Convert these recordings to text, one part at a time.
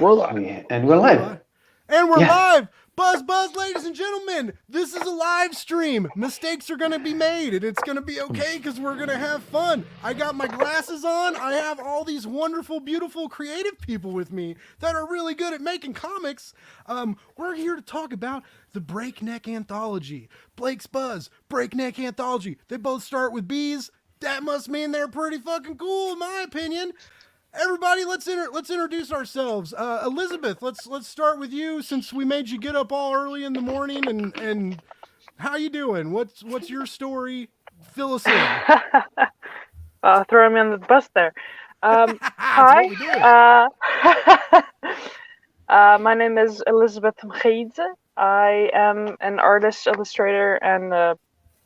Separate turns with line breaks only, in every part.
We're live. And we're live.
And we're live. Buzz, ladies and gentlemen. This is a live stream. Mistakes are going to be made, and it's going to be okay because we're going to have fun. I got my glasses on. I have all these wonderful, beautiful, creative people with me that are really good at making comics. We're here to talk about the Breakneck Anthology. Blake's Buzz, Breakneck Anthology. They both start with B's. That must mean they're pretty fucking cool, in my opinion. Everybody, let's introduce ourselves. Elizabeth, let's start with you since we made you get up all early in the morning. And how you doing? What's your story? Fill us in.
Throw me on the bus there. Hi. My name is Elizabeth Mgeidze. I am an artist, illustrator, and a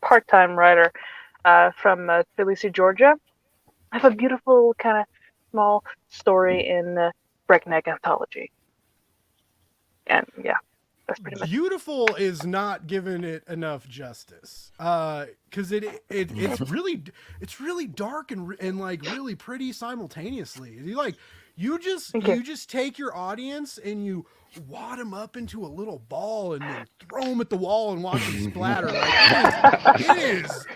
part-time writer from Tbilisi, Georgia. I have a beautiful kind of small story in Breakneck Anthology. And yeah, that's pretty much
beautiful is not giving it enough justice. Cause it's really dark and like really pretty simultaneously. You just take your audience and you wad them up into a little ball and then throw them at the wall and watch them splatter. Like, it is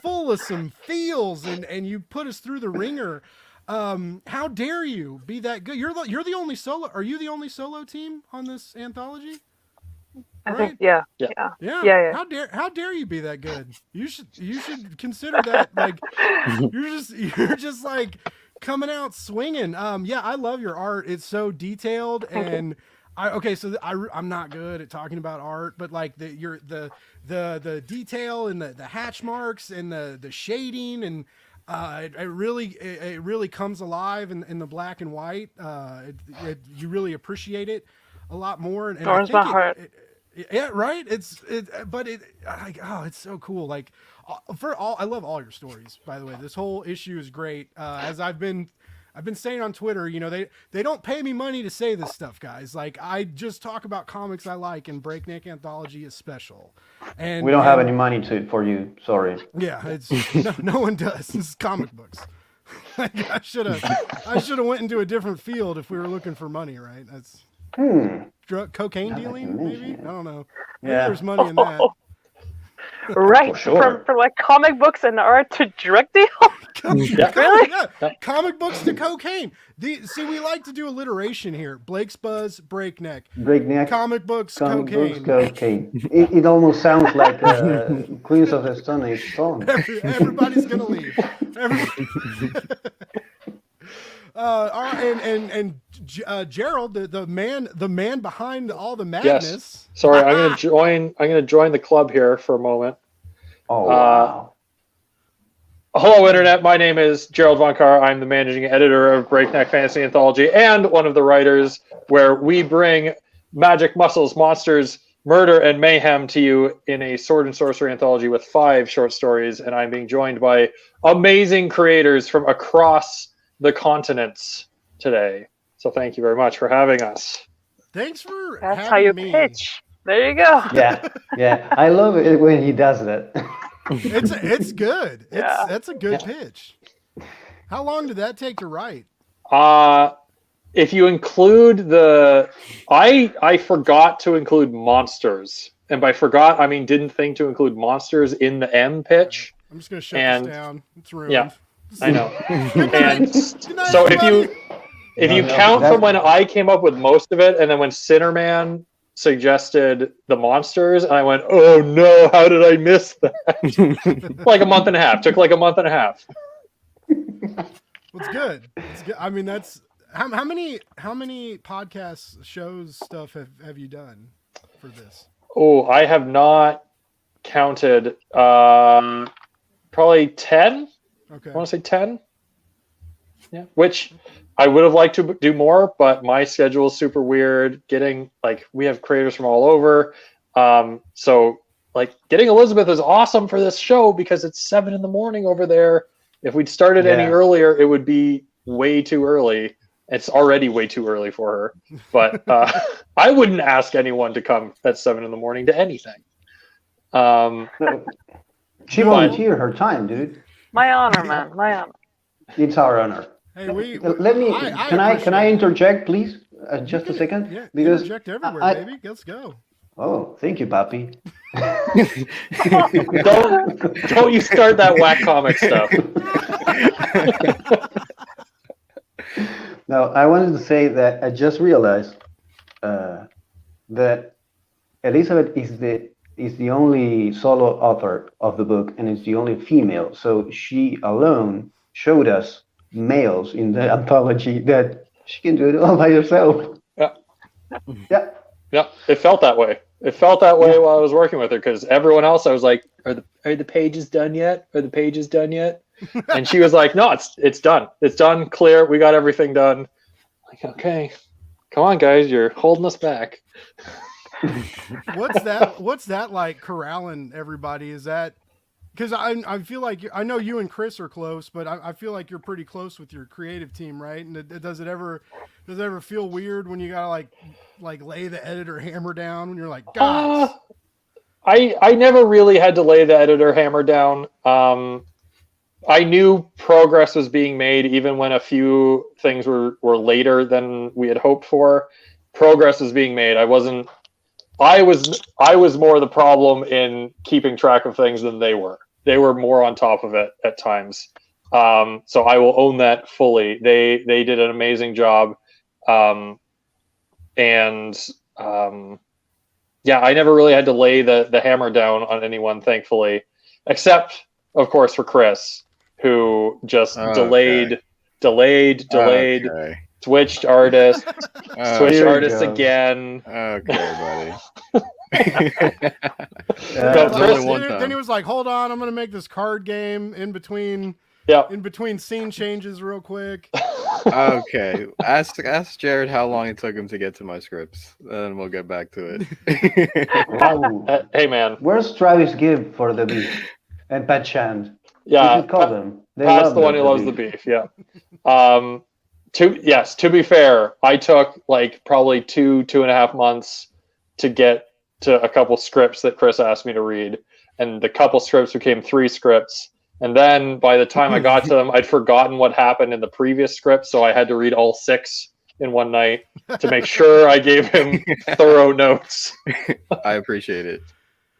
full of some feels and you put us through the ringer. How dare you be that good? You're the only solo. Are you the only solo team on this anthology?
I think, yeah.
How dare you be that good? You should consider that like you're just like coming out swinging. I love your art. It's so detailed and I'm not good at talking about art, but like the detail and the hatch marks and the shading and it really comes alive in the black and white. You really appreciate it a lot more. And
Warms my heart.
Yeah, right. It's so cool. Like I love all your stories. By the way, this whole issue is great. As I've been saying on Twitter, you know, they don't pay me money to say this stuff, guys. Like I just talk about comics I like, and Breakneck Anthology is special. And
we don't have any money for you. Sorry.
Yeah, it's no one does. This is comic books. Like, I should have went into a different field if we were looking for money, right? That's cocaine dealing, maybe. I don't know. Maybe there's money in that.
Right,
sure.
from like comic books and art to drug deal. Really?
Yeah. Comic books to cocaine. We like to do alliteration here. Blake's Buzz, Breakneck. Comic books, cocaine.
It almost sounds like Queens of the Stone Age song.
Everybody's gonna leave. All right, and Gerald, the man behind all the madness.
Yes. Sorry, I'm gonna join the club here for a moment.
Oh wow.
Hello, Internet. My name is Gerald Von Carr. I'm the managing editor of Breakneck Fantasy Anthology and one of the writers where we bring magic, muscles, monsters, murder, and mayhem to you in a sword and sorcery anthology with 5 short stories. And I'm being joined by amazing creators from across the continents today. So thank you very much for having us.
Thanks for
That's
having
how you
me.
pitch. There you go.
Yeah. I love it when he does that.
It's good.
Yeah.
That's a good pitch. How long did that take to write?
If you include I forgot to include monsters, and by forgot I mean didn't think to include monsters in the M pitch.
I'm just gonna shut this down. It's ruined.
Yeah, I know.
And
so if you count from when I came up with most of it, and then when Sinnerman suggested the monsters, and I went, oh no, how did I miss that? Like a month and a half. Took like a month and a half.
Well, it's good. I mean, that's how many podcasts, shows, stuff have you done for this?
Oh, I have not counted. Probably 10.
Okay.
I want to say 10. Yeah, which I would have liked to do more, but my schedule is super weird. We have creators from all over. So like getting Elizabeth is awesome for this show because it's 7 a.m. over there. If we'd started any earlier, it would be way too early. It's already way too early for her. But I wouldn't ask anyone to come at 7 a.m. to anything.
She volunteered her time, dude.
My honor, man. My honor.
It's our honor.
Hey,
can I interject, please? just a second?
Yeah,
Because
interject everywhere,
I-
baby. Let's go.
Oh, thank you, Papi.
Don't you start that whack comic stuff.
Now, I wanted to say that I just realized that Elizabeth is the only solo author of the book, and is the only female. So she alone showed us males in the anthology that she can do it all by herself.
Yeah.
Yeah.
Yeah, it felt that way. It felt that way while I was working with her, because everyone else, I was like, "Are the pages done yet? Are the pages done yet?" And she was like, "No, it's done. It's done. Clear. We got everything done." I'm like, okay, come on, guys, you're holding us back.
What's that like corralling everybody? Is that because I feel like I know you and Chris are close, but I feel like you're pretty close with your creative team, right? And does it ever feel weird when you gotta like lay the editor hammer down when you're like, guys?
I never really had to lay the editor hammer down. I knew progress was being made even when a few things were later than we had hoped for. Progress was being made. I was more the problem in keeping track of things than they were. They were more on top of it at times. So I will own that fully. They did an amazing job. Yeah, I never really had to lay the hammer down on anyone, thankfully, except of course for Chris, who just delayed, switched artists, switched artists again.
Okay, buddy.
Then he was like, "Hold on, I'm gonna make this card game in between scene changes real quick."
Okay, ask Jared how long it took him to get to my scripts, and we'll get back to
it.
Hey man,
where's Travis Gibb for the beef and Pat Shand?
Yeah,
you should call them.
Pat's the one who loves the beef. Yeah. To be fair, I took like probably 2.5 months to get to a couple scripts that Chris asked me to read, and the couple scripts became 3 scripts. And then by the time I got to them, I'd forgotten what happened in the previous script, so I had to read all 6 in one night to make sure I gave him thorough notes.
I appreciate it.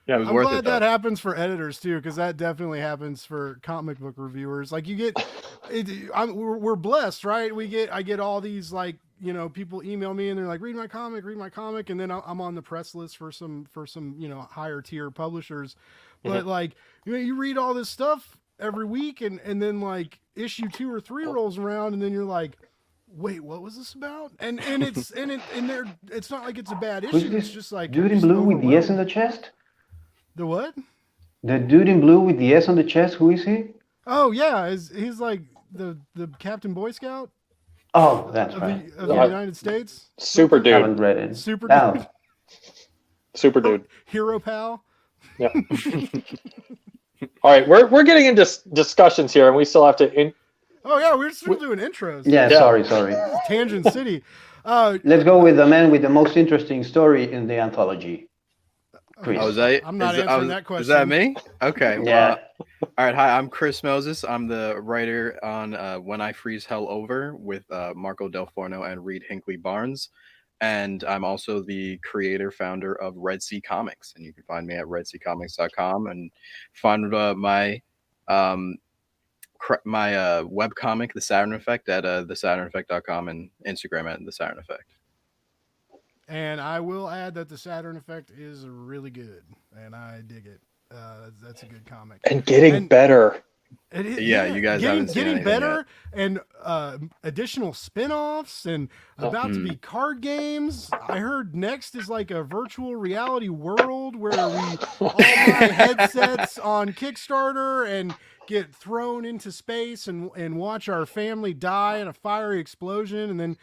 Yeah, I'm glad that happens for editors too, because that definitely happens for comic book reviewers. Like you get, we're blessed, right? I get all these people email me and they're like, read my comic, and then I'm on the press list for some higher tier publishers. But you read all this stuff every week, and then like issue 2 or 3 rolls around, and then you're like, wait, what was this about? And it's it's not like it's a bad issue. It's just like
dude in blue with the S on the chest.
The what?
The dude in blue with the S on the chest. Who is he?
Oh yeah, he's like the Captain Boy Scout.
Oh, that's right.
Of the United States.
Super dude.
I haven't read it.
Super dude.
Super dude.
Hero pal.
Yeah. All right, we're getting into discussions here, and we still have to.
Oh yeah, we're still doing intros.
Yeah, sorry.
Tangent City.
Let's go with the man with the most interesting story in the anthology. Chris.
I'm not answering that question.
Is that me? Okay.
Yeah.
All right. Hi, I'm Chris Moses. I'm the writer on When I Freeze Hell Over with Marco Del Forno and Reed Hinckley Barnes. And I'm also the founder of Red Sea Comics. And you can find me at redseacomics.com and find my webcomic, The Saturn Effect, at thesaturneffect.com and Instagram at The Saturn Effect.
And I will add that The Saturn Effect is really good, and I dig it. That's a good comic.
And getting better.
Yeah, you guys haven't seen
getting better,
yet.
and additional spin-offs, and about to be card games. I heard next is like a virtual reality world where we all buy headsets on Kickstarter and get thrown into space and watch our family die in a fiery explosion, and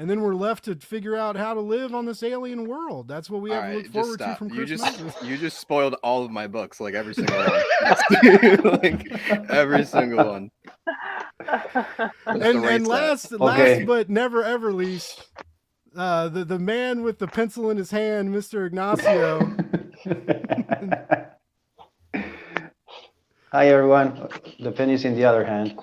then we're left to figure out how to live on this alien world. That's what we have to look forward to from Christmas.
You just spoiled all of my books, like every single one. Like every single one.
And last but never ever least, the man with the pencil in his hand, Mr. Ignacio.
Hi everyone. The pen is in the other hand.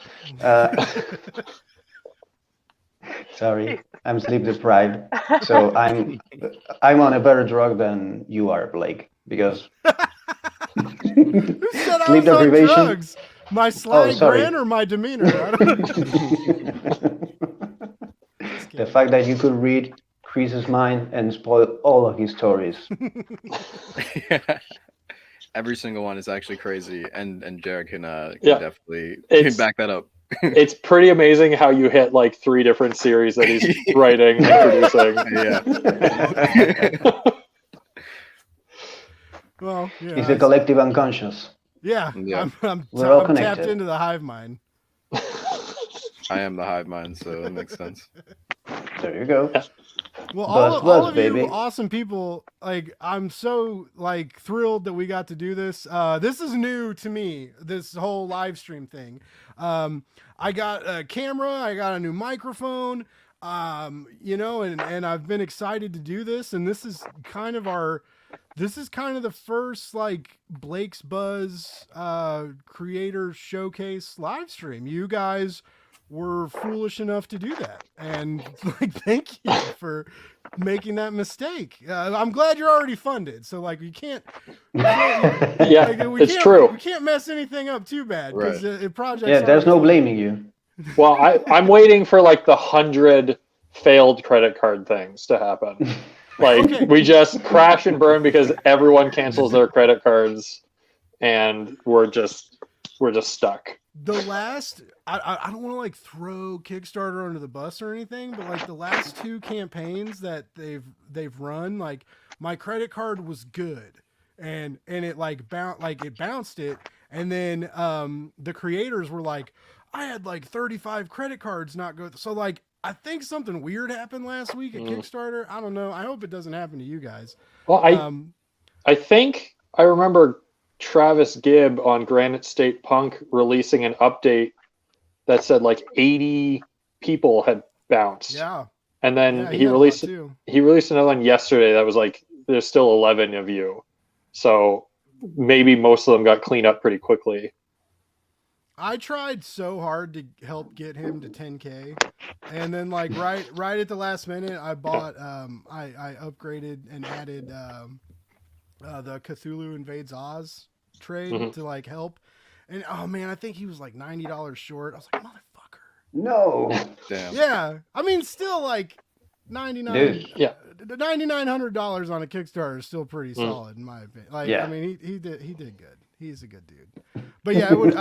Sorry, I'm sleep deprived, so I'm on a better drug than you are, Blake, because
Who said I
sleep
was on
deprivation.
drugs? My sly
sorry.
grin or my demeanor? I don't
The fact that you could read Chris's mind and spoil all of his stories.
Every single one is actually crazy, and Jared can
Yeah.
definitely
It's-
back that up.
It's pretty amazing how you hit like 3 different series that he's writing and producing.
Yeah.
Well, yeah,
It's the collective unconscious.
yeah.
Yeah.
I'm
We're all
tapped
connected.
into the hive mind.
I am the hive mind, so that makes sense.
There you go.
Well,
Buzz,
all of
baby.
you awesome people, like I'm so like thrilled that we got to do this. This is new to me, this whole live stream thing. I got a camera, I got a new microphone, you know, and I've been excited to do this, and this is kind of the first like Blake's Buzz creator showcase live stream. You guys were foolish enough to do that, and like thank you for making that mistake. I'm glad you're already funded, so like
Yeah,
like,
it's true.
We can't mess anything up too bad because the project.
Yeah, there's no blaming you.
Well, I'm waiting for like the 100 failed credit card things to happen. Like
Okay.
we just crash and burn because everyone cancels their credit cards, and we're just stuck.
The last, I don't want to like throw Kickstarter under the bus or anything, but like the last 2 campaigns that they've run, like my credit card was good, and it bounced it, and then the creators were like, I had like 35 credit cards not go, so like I think something weird happened last week at Kickstarter. I don't know. I hope it doesn't happen to you guys.
Well, I think I remember Travis Gibb on Granite State Punk releasing an update that said like 80 people had bounced.
Yeah.
And then
Yeah,
he released another one yesterday that was like there's still 11 of you. So maybe most of them got cleaned up pretty quickly.
I tried so hard to help get him to 10K, and then like right at the last minute, I bought I upgraded and added the Cthulhu Invades Oz trade to like help, and oh man, I think he was like $90 short. I was like, motherfucker.
No.
Damn.
Yeah, I mean, still like
Dude.
Yeah.
$9,900 on a Kickstarter is still pretty solid in my opinion. Like,
Yeah.
I mean, he did good. He's a good dude. But yeah, it would,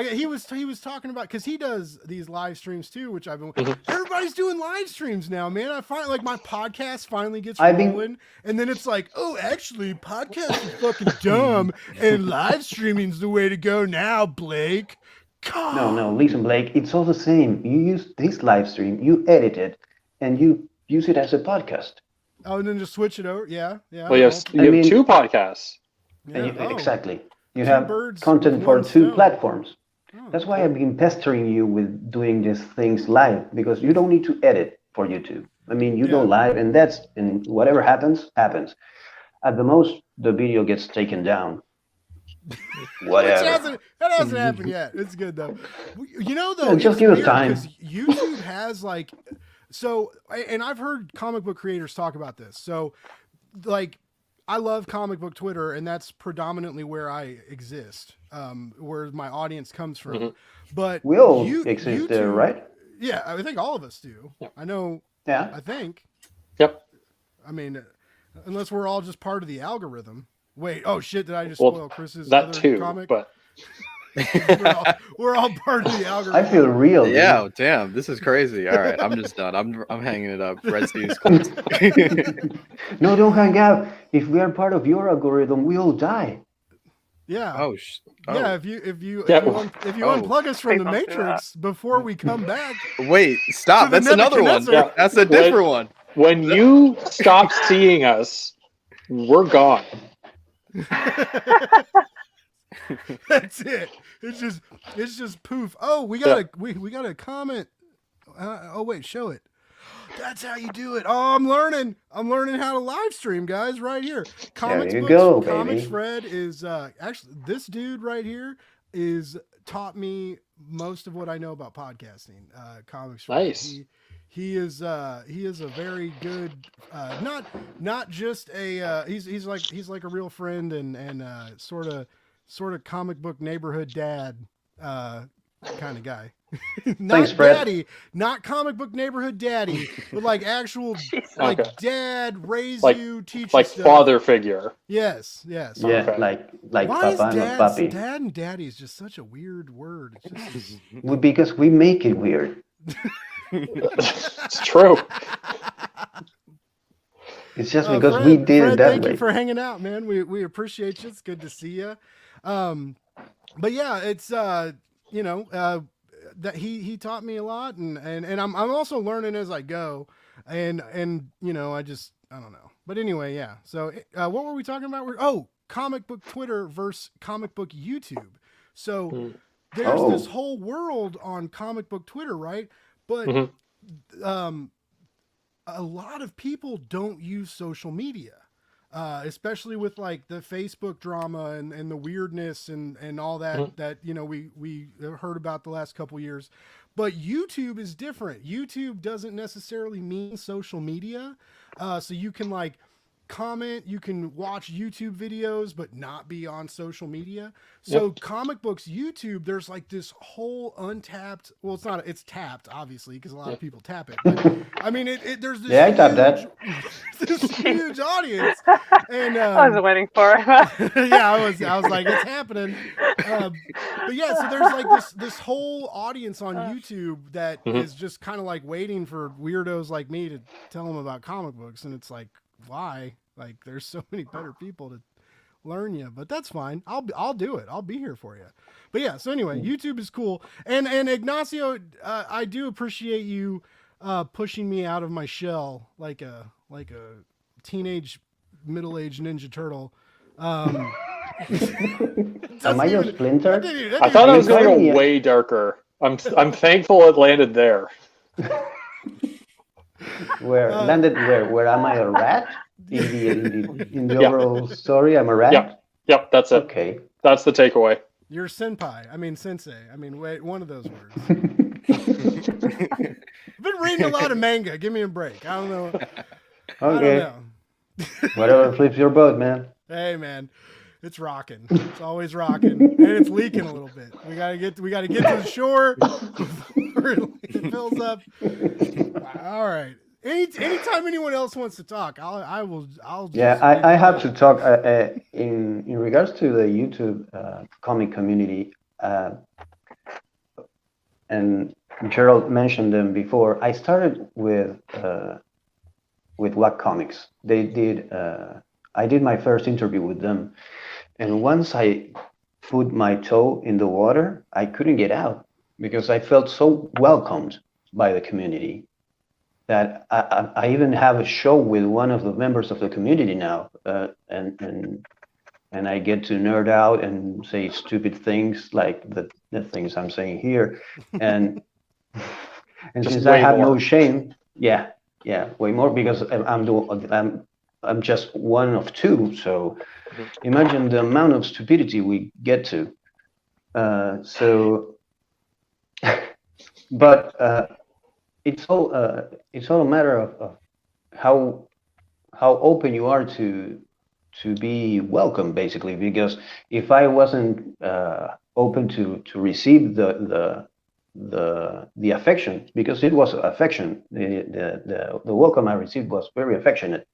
he was talking about, because he does these live streams too, which I've been. Everybody's doing live streams now, man. I find like my podcast finally gets rolling, and then it's like, oh, actually, podcast is fucking dumb, and live streaming's the way to go now, Blake. God.
No, listen, Blake. It's all the same. You use this live stream, you edit it, and you use it as a podcast.
Oh, and then just switch it over. Yeah.
Well, you have 2 podcasts.
Yeah.
Exactly. You
Two
have
birds
content
with
for
one
2
stone.
platforms.
Oh,
That's why I've been pestering you with doing these things live, because you don't need to edit for YouTube. I mean, you go live, and whatever happens. At the most, the video gets taken down. Whatever.
That hasn't happened yet. It's good though. You know though,
Just give us time.
because YouTube has like, so, and I've heard comic book creators talk about this. So, like, I love comic book Twitter, and that's predominantly where I exist, where my audience comes from. But
We all exist there, right?
Yeah, I think all of us do.
Yeah.
I know.
Yeah.
I think.
Yep.
I mean, unless we're all just part of the algorithm. Wait, oh shit! Did I just spoil Chris's
that
other
too,
comic?
but
we're all part of the algorithm.
I feel real. Dude.
Yeah, damn, this is crazy. All right, I'm just done. I'm hanging it up. Red Sea's.
No, don't hang out. If we are part of your algorithm, we all die.
Yeah.
Oh.
Yeah. If you
Oh.
unplug us from the
Please don't do
Matrix before we come back.
Wait, stop.
To the
That's another one.
Nebuchadnezzar.
That's a different one.
when you stop seeing us, we're gone.
That's it. It's just poof. Oh, we got a comment. Oh wait, show it. That's how you do it. Oh, I'm learning how to live stream, guys, right here. Comics
There you
Books,
go,
Comics
baby.
Fred is actually, this dude right here is taught me most of what I know about podcasting. Comics Fred.
Nice.
he is a very good not just a he's like a real friend and sort of comic book neighborhood dad kind of guy. Not
Thanks, Brett.
daddy, not comic book neighborhood daddy, but like actual like
Okay.
dad, raise
Like-
you, teach
Like
you stuff.
father figure.
Yes.
Yeah,
Okay.
like
Why is
Papa and Papi.
dad and daddy is just such a weird word? It's just
Because we make it weird.
It's true.
It's just because we did
Fred,
it that
thank
way.
you for hanging out, man. We appreciate you. It's good to see you. But yeah, it's that he taught me a lot, and I'm also learning as I go, and I don't know. But anyway, yeah. So what were we talking about? Comic book Twitter versus comic book YouTube. So there's this whole world on comic book Twitter, right? But a lot of people don't use social media, especially with like the Facebook drama and the weirdness and all that that we heard about the last couple years. But YouTube is different. YouTube doesn't necessarily mean social media, so you can like comment, you can watch YouTube videos but not be on social media. So comic books YouTube, there's like this whole untapped, well, it's tapped obviously because a lot of people tap it, but I mean there's this
I tapped that.
this huge audience, and
I was waiting for it.
yeah, I was like, it's happening. But yeah, so there's like this whole audience on YouTube that is just kind of like waiting for weirdos like me to tell them about comic books, and it's like, why? Like, there's so many better people to learn you, but that's fine. I'll do it. I'll be here for you. But yeah, so anyway, YouTube is cool, and Ignacio, I do appreciate you pushing me out of my shell like a teenage middle-aged Ninja Turtle.
Am I your Splinter?
I thought I was going to
calling
go
it-
way darker. I'm thankful it landed there.
Landed where? Where am I a rat? In the
Yeah.
overall story, I'm a rat.
Yep, that's it.
Okay.
That's the takeaway.
You're senpai. I mean sensei. I mean, wait, one of those words. I've been reading a lot of manga. Give me a break. I don't know. I don't
Okay.
know.
Whatever flips your boat, man.
Hey man, it's rocking. It's always rocking, and it's leaking a little bit. We gotta get to the shore before it fills up. All right. Anytime anyone else wants to talk, I'll. Just
Yeah, I have to talk in regards to the YouTube comic community, and Gerald mentioned them before. I started with Wack Comics. They did. I did my first interview with them, and once I put my toe in the water, I couldn't get out because I felt so welcomed by the community that I even have a show with one of the members of the community now, and I get to nerd out and say stupid things like the things I'm saying here, and
Just
since I
way
have
more.
no shame, yeah, way more because I'm just one of two. So imagine the amount of stupidity we get to. But it's all a matter of how open you are to be welcome, basically. Because if I wasn't open to receive the affection, because it was affection, the welcome I received was very affectionate.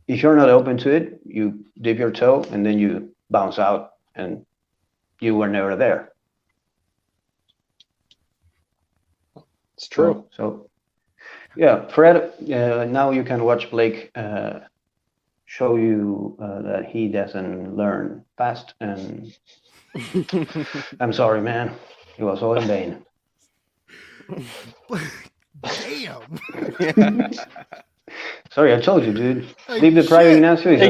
If you're not open to it, you dip your toe and then you bounce out, and you were never there.
It's true.
So, yeah, Fred, now you can watch Blake show you that he doesn't learn fast. And I'm sorry, man. It was all in vain.
Damn.
Sorry, I told you, dude. Sleep deprived Ignacio is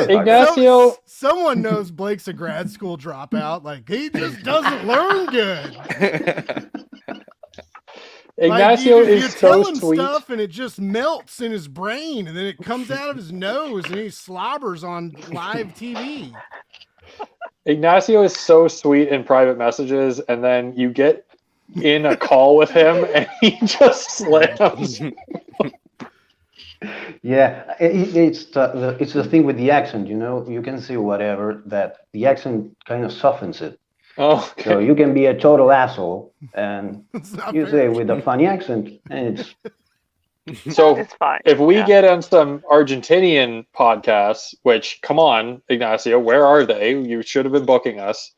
Ignacio.
Someone knows Blake's a grad school dropout. Like, he just doesn't learn good.
Ignacio
like, you
is
tell
so
him
sweet.
stuff and it just melts in his brain, and then it comes out of his nose and he slobbers on live TV.
Ignacio is so sweet in private messages, and then you get in a call with him, and he just slams.
Yeah, it's the thing with the accent, you know. You can say whatever, that the accent kind of softens it.
Oh,
So
okay.
you can be a total asshole, and
It's not
you
fair.
say with a funny accent, and it's
So
It's fine.
if we
Yeah.
get on some Argentinian podcasts, which come on, Ignacio, where are they? You should have been booking us.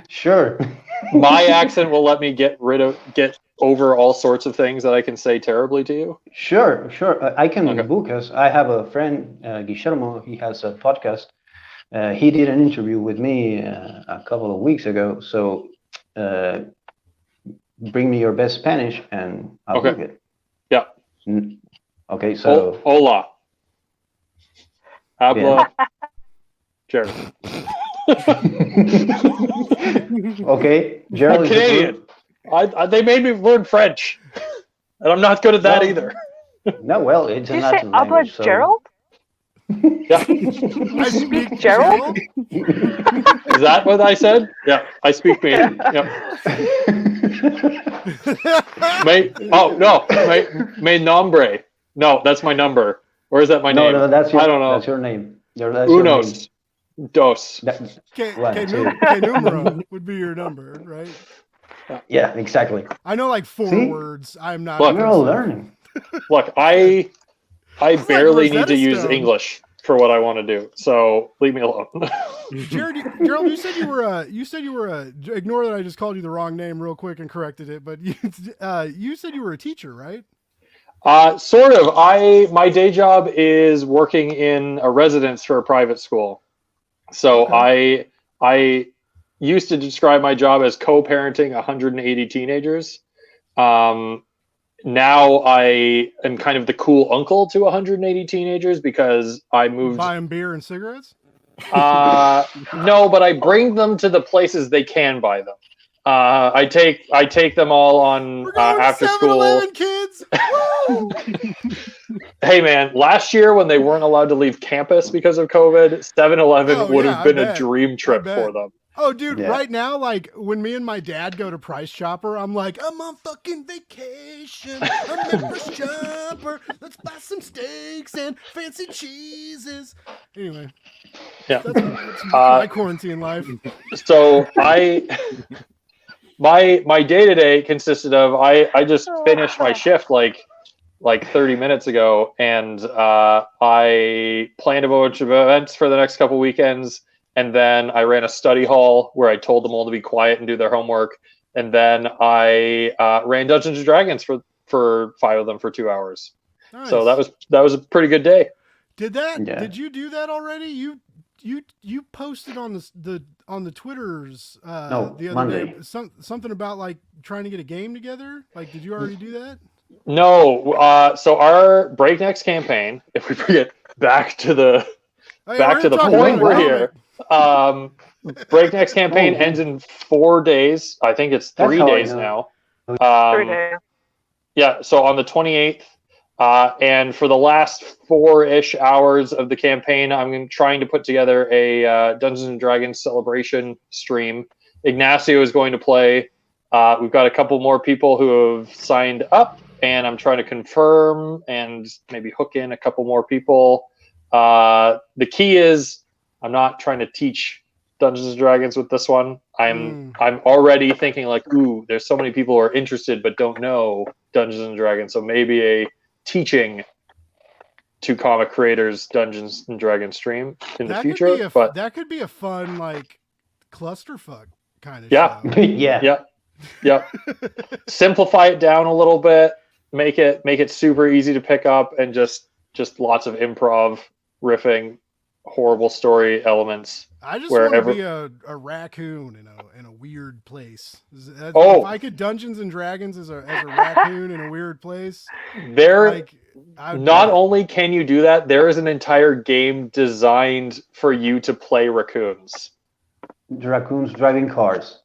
sure.
My accent will let me get over all sorts of things that I can say terribly to you.
Sure. I can
Okay.
book us. I have a friend, Guillermo. He has a podcast. He did an interview with me a couple of weeks ago. So bring me your best Spanish, and I'll
Okay.
book it.
Yeah.
Okay. So
Hola. Habla. Jared.
okay, Gerald
I'm
is
Canadian. They made me learn French, and I'm not good at that
Well,
either.
No, well, it's
Did
a
you say
Latin
Abba
language. So
Gerald?
Yeah.
I speak
Gerald?
Is that what I said? Yeah, I speak Canadian. Yep. My nombre. No, that's my number. Or is that my name?
no, that's
I don't know.
That's your name. That's your
Unos.
name.
Dos.
One, two.
numero would be your number, right?
Yeah, exactly.
I know like 4
See?
words. I'm not.
Look,
We're all learning.
Look, I
like
barely need
Rosetta
to use
Stone.
English for what I want to do. So leave me alone.
Gerald, you said you were a. Ignore that I just called you the wrong name real quick and corrected it. But you said you were a teacher, right?
Sort of. My day job is working in a residence for a private school. So
Okay.
I used to describe my job as co-parenting 180 teenagers. Now I am kind of the cool uncle to 180 teenagers because I moved.
Buy them beer and cigarettes.
No, but I bring them to the places they can buy them. I take them all on
We're going
after
to
school.
7-Eleven, kids. Woo!
Hey man, last year when they weren't allowed to leave campus because of COVID, 7-Eleven
Oh,
would
yeah,
have been
I
a
bet.
dream trip
bet.
for them.
Oh, dude,
Yeah.
right now, like when me and my dad go to Price Chopper, I'm like, I'm on fucking vacation. I'm in Price Chopper. Let's buy some steaks and fancy cheeses. Anyway,
Yeah.
that's my quarantine life.
So my day to day consisted of I just finished my shift like 30 minutes ago, and I planned a bunch of events for the next couple weekends. And then I ran a study hall where I told them all to be quiet and do their homework. And then I ran Dungeons and Dragons for 5 of them for 2 hours.
Nice.
So that was a pretty good day.
Did that?
Yeah.
Did you do that already? You posted on the Twitters
No,
the other
Monday.
day something about like trying to get a game together. Like, did you already do that?
No, so our Breakneck campaign, if we bring it back to the
Hey,
back
we're
to the
gonna talk
point
about
we're
it.
here. Breakneck campaign
Oh,
ends in 4 days. I think it's
That's
3
how I
days
know.
now.
3 days.
Yeah, so on the 28th, and for the last 4-ish hours of the campaign, I'm trying to put together a Dungeons and Dragons celebration stream. Ignacio is going to play. We've got a couple more people who have signed up, and I'm trying to confirm and maybe hook in a couple more people. The key is I'm not trying to teach Dungeons and Dragons with this one. I'm already thinking like, ooh, there's so many people who are interested but don't know Dungeons and Dragons. So maybe a teaching to comic creators Dungeons and Dragons stream in the future. But
that could be a fun like clusterfuck kind of
Yeah.
show.
Yeah.
Simplify it down a little bit, make it super easy to pick up, and just lots of improv, riffing, horrible story elements.
I just want
wherever.
to be a raccoon in a weird place. If I could Dungeons and Dragons as a raccoon in a weird place,
There,
like I would
not
do it.
only can you do that, there is an entire game designed for you to play raccoons.
Raccoons driving cars.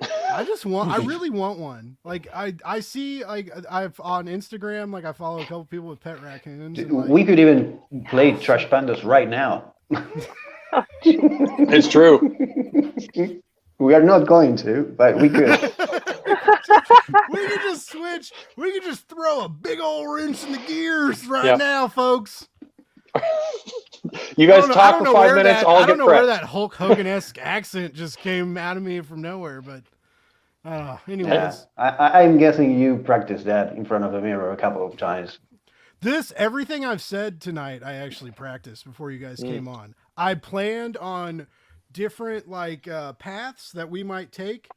I really want one. Like I see like I've on Instagram, like I follow a couple people with pet raccoons. And, like,
We could even play Trash Pandas right now.
It's true.
We are not going to, but we could.
We could just switch. We could just throw a big old wrench in the gears right now, folks.
You guys talk for 5 minutes.
I don't know where that Hulk Hogan-esque accent just came out of me from nowhere, but anyways.
I'm guessing you practiced that in front of a mirror a couple of times.
Everything I've said tonight, I actually practiced before you guys came on. I planned on different paths that we might take.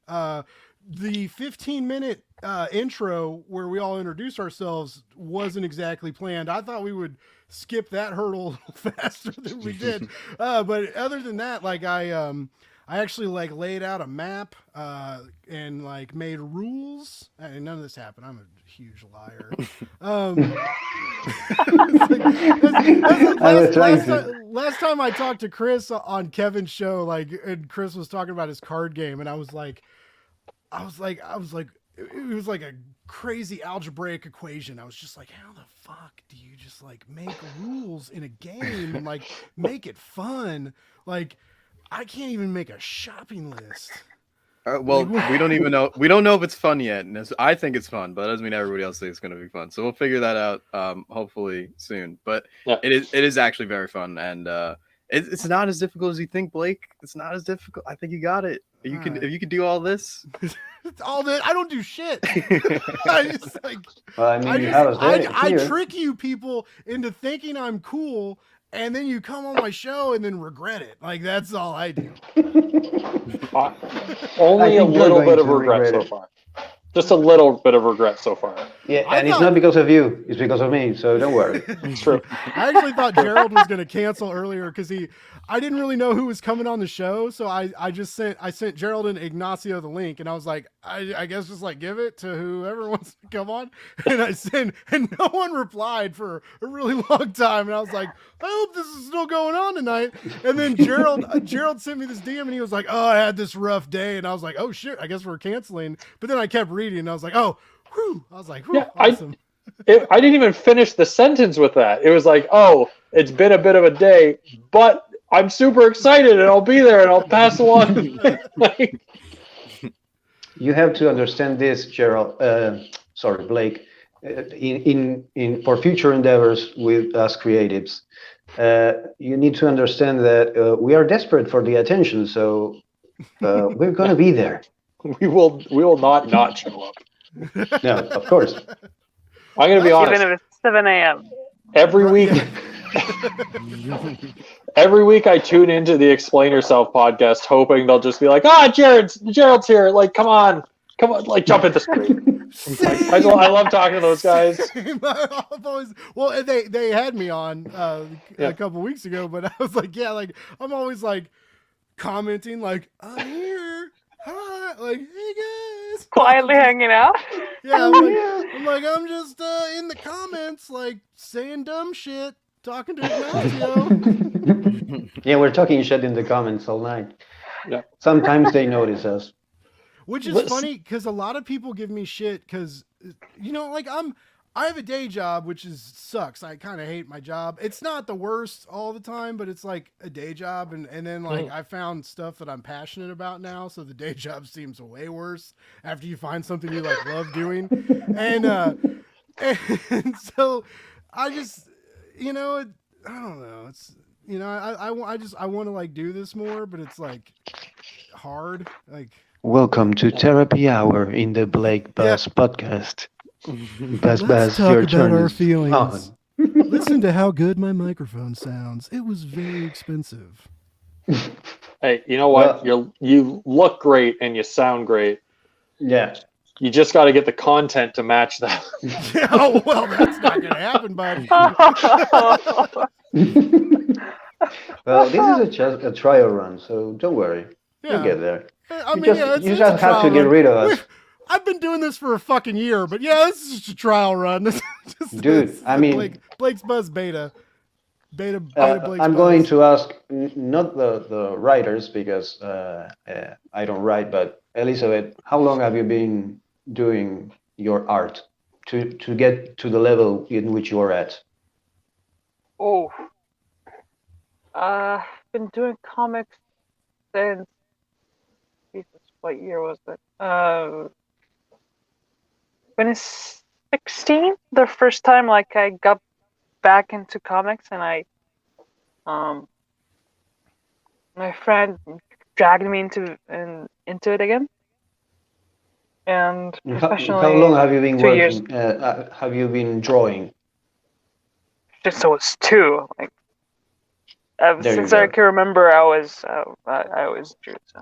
The 15-minute intro where we all introduce ourselves wasn't exactly planned. I thought we would skip that hurdle faster than we did. But other than that, I actually laid out a map and made rules. And none of this happened. I'm a huge liar. Last time I talked to Chris on Kevin's show, and Chris was talking about his card game, and I was like, it was like a crazy algebraic equation. I was just like, how the fuck do you just make rules in a game and make it fun? I can't even make a shopping list.
Well, we don't even know. We don't know if it's fun yet. And I think it's fun, but that doesn't mean everybody else thinks it's going to be fun. So we'll figure that out hopefully soon. But it is actually very fun, and it's not as difficult as you think, Blake. It's not as difficult. I think you got it. If you could do all this.
All this, I don't do shit. I just
I
trick you people into thinking I'm cool, and then you come on my show and then regret it. That's all I do.
Only a little bit of regret so far. Just a little bit of regret so far.
Yeah, and it's not because of you. It's because of me. So don't worry.
It's true.
I actually thought Gerald was going to cancel earlier because I didn't really know who was coming on the show. So I sent Gerald and Ignacio the link, and I was like, I guess just give it to whoever wants to come on. And no one replied for a really long time. And I was like, I hope this is still going on tonight. And then Gerald sent me this DM, and he was like, oh, I had this rough day. And I was like, oh shit, I guess we're canceling. But then I kept reading, and I was like, oh, whew. I was like, whew, awesome.
I didn't even finish the sentence with that. It was like, oh, it's been a bit of a day, but I'm super excited, and I'll be there, and I'll pass along.
You have to understand this, Gerald. Blake. In for future endeavors with us creatives, you need to understand that we are desperate for the attention. So we're going to be there.
We will not show up.
No, of course.
I'm going to be honest.
Even if it's 7 a.m.
Every week I tune into the Explain Yourself podcast, hoping they'll just be like, Gerald's here. Come on, jump at the screen. I love talking to those guys.
Well, they had me on a couple weeks ago, but I was like, I'm always commenting I'm here. Hi, hey guys.
Quietly hanging out.
Yeah, I'm just in the comments, saying dumb shit, talking to Ignacio.
Yeah, we're talking shit in the comments all night.
Yeah.
Sometimes they notice us.
Which is funny because a lot of people give me shit because, I have a day job, which sucks. I kind of hate my job. It's not the worst all the time, but it's a day job. And then I found stuff that I'm passionate about now. So the day job seems way worse after you find something you love doing. And so I just, I don't know. It's, I want to do this more, but it's hard.
Welcome to Therapy Hour in the Blake Buzz podcast.
Let's talk about our feelings. Listen to how good my microphone sounds. It was very expensive.
Hey, you know what? You look great and you sound great.
Yeah.
You just got to get the content to match that.
Yeah, well, that's not going to happen, bud.
Well, this is a trial run, so don't worry.
Yeah.
You'll get there.
You
just have to get rid of us.
I've been doing this for a fucking year, but this is just a trial run. Blake's Buzz beta. Beta Blake's
I'm
Buzz.
going to ask not the writers because I don't write, but Elizabeth, how long have you been doing your art to get to the level in which you're at?
Oh, I've been doing comics since what year was it? 2016, the first time like I got back into comics, and my friend dragged me into it again, and
And how
professionally
long have you been
2 years.
working? Have you been drawing?
Just so it's two. Like
There you
since I
go.
can remember, I always drew. So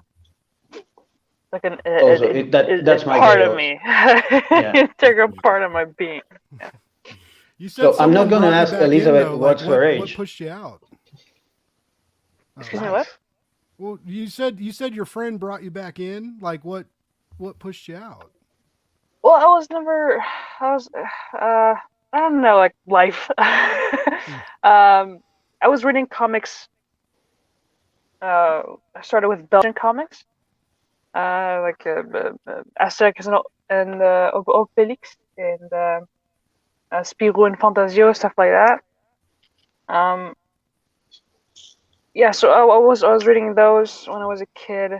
like
Also, that's my
part of
chaos.
me,
Yeah.
integral part of my being. Yeah.
You said
So I'm not
someone
going to
brought you
ask
back in,
Elizabeth
though.
what's
Like,
her
what
age.
pushed you out?
Excuse me, what?
Well, you said your friend brought you back in. Like, what pushed you out?
Well, I don't know, like life. I was reading comics. I started with Belgian comics, like Asterix and Obelix and Spirou and Fantasio, stuff like that. Yeah, so I was reading those when I was a kid,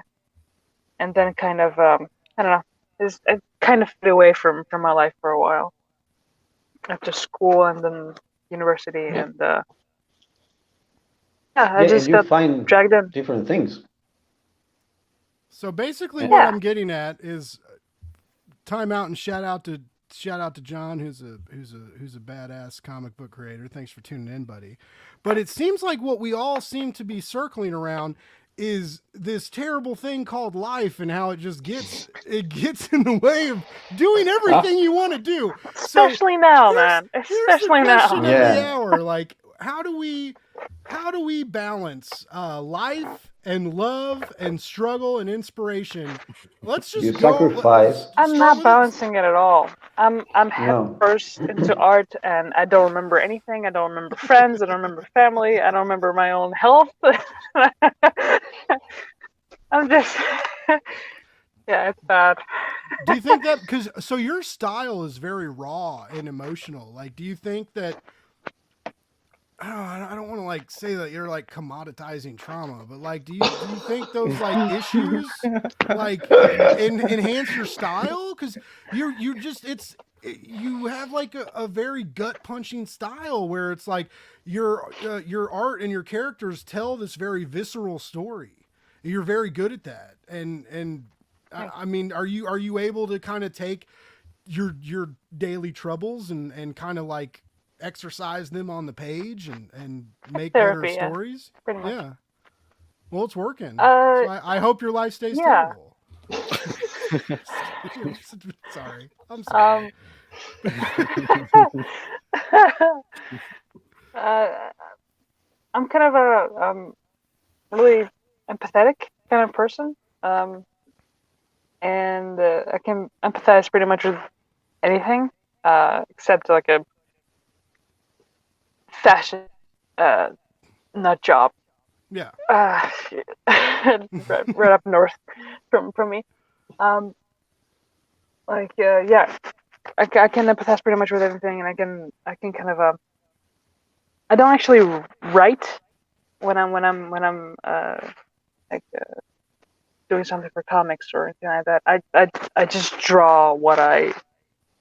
and then kind of I don't know, I kind of faded away from my life for a while after school and then university,
Yeah.
and I
Yeah,
just
and you
got
find
dragged in.
different things.
So basically,
Yeah.
what
Yeah.
I'm getting at is time out and shout out to John, who's a badass comic book creator. Thanks for tuning in, buddy. But it seems like what we all seem to be circling around is this terrible thing called life, and how it just gets in the way of doing everything you want to do.
Especially now, man.
Here's
Especially
the question
now.
of the
Yeah.
hour. Like, how do we balance life and love and struggle and inspiration? Let's just
You
go.
sacrifice.
I'm
start
not
with
balancing it at all. I'm head
No.
first into art, and I don't remember anything. I don't remember friends. I don't remember family. I don't remember my own health. I'm just yeah, it's bad.
Do you think that because so your style is very raw and emotional? Like, do you think that? I don't want to like say that you're like commoditizing trauma, but like, do you think those like issues like enhance your style? Because you're just you have like a very gut punching style where it's like your art and your characters tell this very visceral story. You're very good at that, and I mean, are you able to kind of take your daily troubles and kind of like exercise them on the page and make
Therapy,
better stories?
pretty much.
Yeah. Well, it's working.
Uh,
So I hope your life stays
yeah.
terrible. Sorry. I'm sorry.
I'm kind of a really empathetic kind of person, and I can empathize pretty much with anything, except like a fashion nut job.
Yeah.
Right up north from me. Yeah, I can empathize pretty much with everything, and I can kind of I don't actually write when I'm like doing something for comics or anything like that. I just draw what I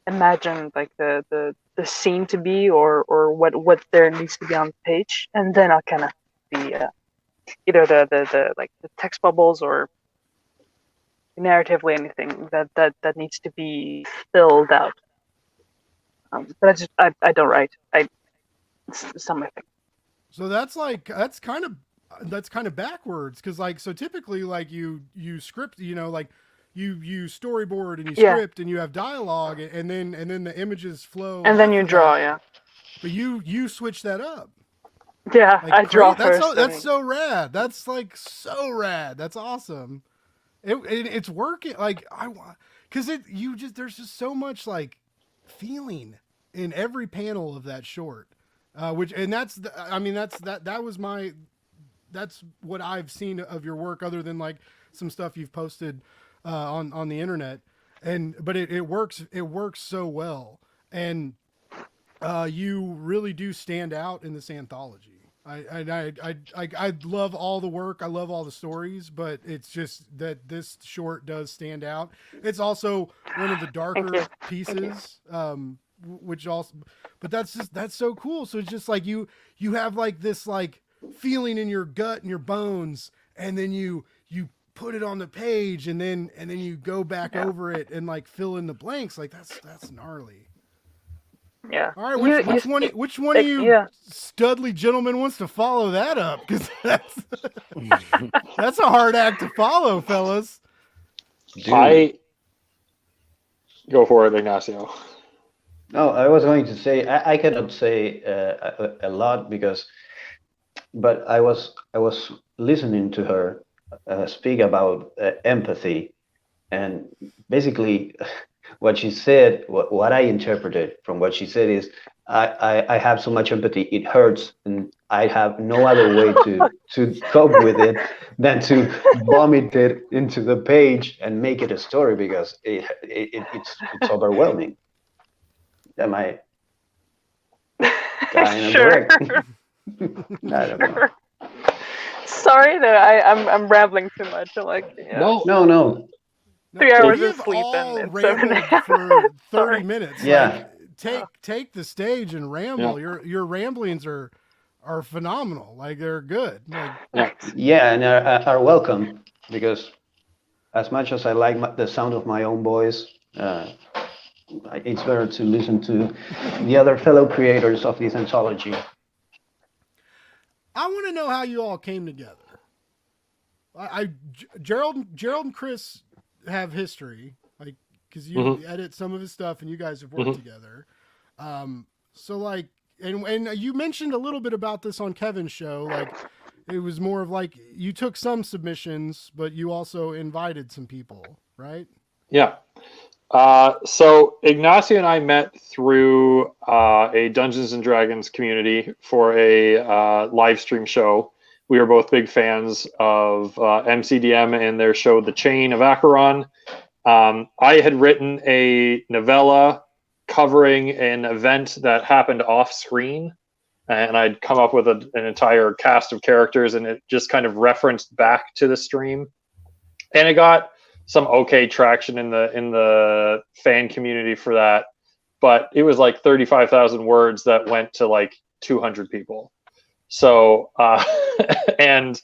imagine like the scene to be, or what there needs to be on the page, and then I'll kind of be either the like the text bubbles or narratively anything that needs to be filled out. But I don't write. It's not my thing.
So that's kind of backwards, because like, so typically like you script, like you storyboard and you script and you have dialogue, and then the images flow,
and then you
after
draw.
that.
Yeah.
But you switch that up.
Yeah,
Like,
I draw
that's
first.
that's so rad. That's like so rad. That's awesome. It's working. Like, because there's just so much like feeling in every panel of that short, that's what I've seen of your work, other than like some stuff you've posted on the internet, but it works so well, and you really do stand out in this anthology. I love all the work. I love all the stories, but it's just that this short does stand out. It's also one of the darker pieces, which also, but that's so cool. So it's just like you have like this like feeling in your gut and your bones, and then you put it on the page, and then you go back over it and like fill in the blanks. Like that's gnarly.
Yeah.
All right, which one of you studly gentlemen wants to follow that up? Because that's a hard act to follow, fellas.
Dude.
Go for it, Ignacio.
No, I was going to say I cannot say a lot but I was listening to her speak about empathy, and basically what she said, what I interpreted from what she said is, I have so much empathy, it hurts, and I have no other way to cope with it than to vomit it into the page and make it a story, because it's overwhelming. Am I kind of
Sure.
correct? I don't know.
Sorry that I'm rambling too much. I'm like,
No.
3 hours
We've
of sleep
all
and 7
rambled for 30 minutes.
Yeah.
Like, take the stage and ramble.
Yeah.
Your ramblings are phenomenal. Like, they're good. Like,
Yeah, and are welcome, because as much as I like the sound of my own voice, it's better to listen to the other fellow creators of this anthology.
I want to know how you all came together. Gerald and Chris have history, like, because you edit some of his stuff and you guys have worked together. So like, and you mentioned a little bit about this on Kevin's show. Like, it was more of like you took some submissions, but you also invited some people, right?
Yeah. So Ignacio and I met through a Dungeons and Dragons community for a live stream show. We were both big fans of MCDM and their show, The Chain of Acheron. I had written a novella covering an event that happened off screen, and I'd come up with an entire cast of characters, and it just kind of referenced back to the stream. And it got some okay traction in the fan community for that, but it was like 35,000 words that went to like 200 people. So and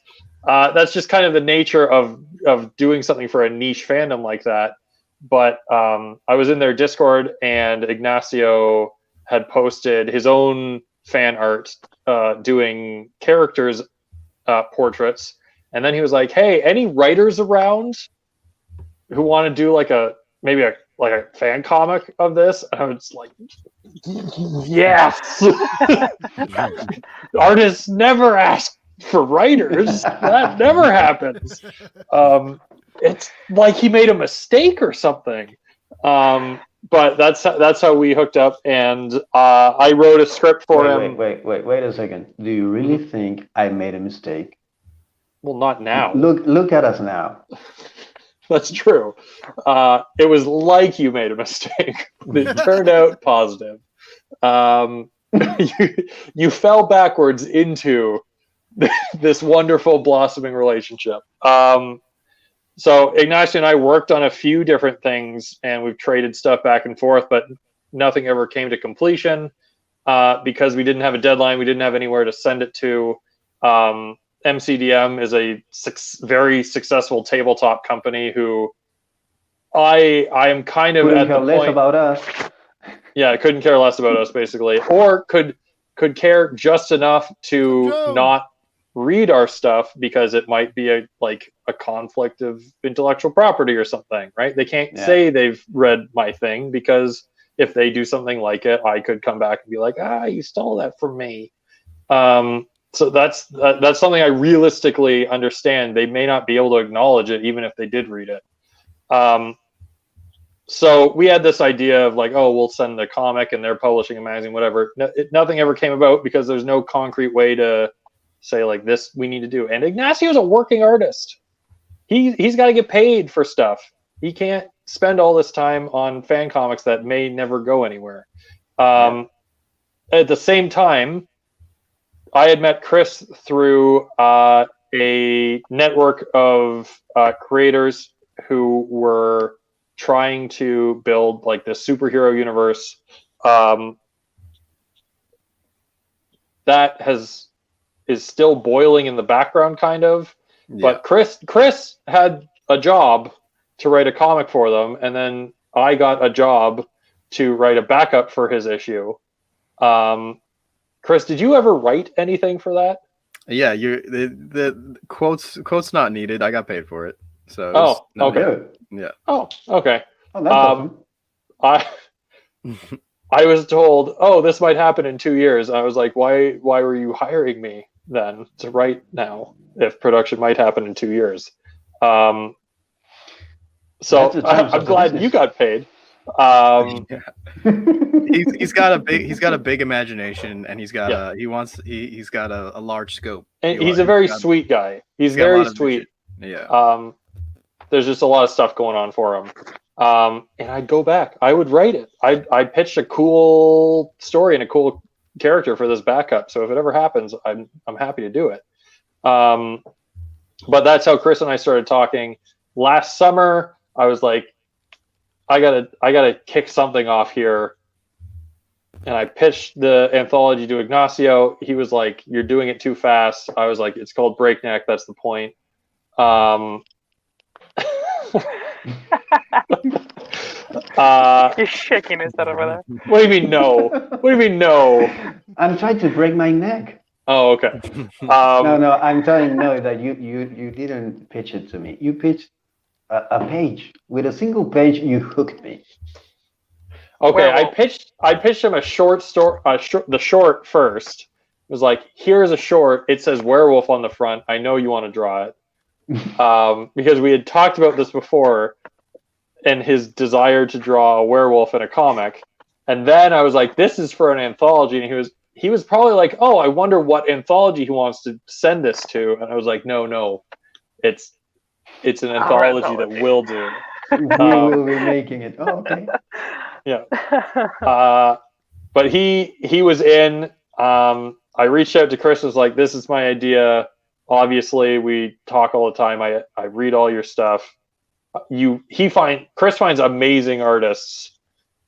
that's just kind of the nature of doing something for a niche fandom like that. But I was in their Discord, and Ignacio had posted his own fan art doing characters portraits, and then he was like, "Hey, any writers around who want to do like a fan comic of this?" And I was like, yes. Artists never ask for writers. That never happens. It's like he made a mistake or something. But that's how we hooked up, and I wrote a script for him.
Wait a second. Do you really think I made a mistake?
Well, not now.
Look at us now.
That's true. It was like you made a mistake. It turned out positive. You fell backwards into this wonderful blossoming relationship. So Ignacio and I worked on a few different things, and we've traded stuff back and forth, but nothing ever came to completion because we didn't have a deadline. We didn't have anywhere to send it to. MCDM is a very successful tabletop company who I am kind of at the point. Less
about us.
Yeah, couldn't care less about us, basically, or could care just enough to not read our stuff because it might be a conflict of intellectual property or something, right? They can't say they've read my thing, because if they do something like it, I could come back and be like, you stole that from me. So that's something I realistically understand. They may not be able to acknowledge it, even if they did read it. So we had this idea of like, we'll send the comic and they're publishing a magazine, whatever. Nothing ever came about because there's no concrete way to say like this we need to do. And Ignacio's a working artist. He's got to get paid for stuff. He can't spend all this time on fan comics that may never go anywhere. At the same time, I had met Chris through a network of creators who were trying to build like this superhero universe that is still boiling in the background, kind of.
Yeah.
But Chris had a job to write a comic for them, and then I got a job to write a backup for his issue. Chris, did you ever write anything for that?
Yeah, the quotes not needed. I got paid for it. So
okay.
Good.
Yeah.
Oh, okay.
Oh, that's awesome.
I was told, oh, this might happen in 2 years. I was like, why were you hiring me then to write now if production might happen in 2 years? So I'm glad you got paid.
He's got a big imagination, and he's got a large scope.
And he's a very sweet guy. He's very sweet.
Yeah.
There's just a lot of stuff going on for him. And I'd go back. I would write it. I pitched a cool story and a cool character for this backup. So if it ever happens, I'm happy to do it. But that's how Chris and I started talking. Last summer, I was like, I gotta kick something off here. And I pitched the anthology to Ignacio. He was like, "You're doing it too fast." I was like, "It's called Breakneck. That's the point."
He's shaking his head over there.
What do you mean no? What do you mean no?
I'm trying to break my neck.
Oh, okay.
No, I'm telling no that you didn't pitch it to me. You pitched a page. With a single page, you hooked me.
Okay,
Well,
I pitched him a short story. The short first. It was like, here's a short. It says werewolf on the front. I know you want to draw it. Because we had talked about this before, and his desire to draw a werewolf in a comic. And then I was like, this is for an anthology. And he was probably like, oh, I wonder what anthology he wants to send this to. And I was like, no, it's an anthology that we'll do.
We will be making it. Oh, okay.
Yeah. But he was in. I reached out to Chris, was like, this is my idea. Obviously, we talk all the time. I read all your stuff. Chris finds amazing artists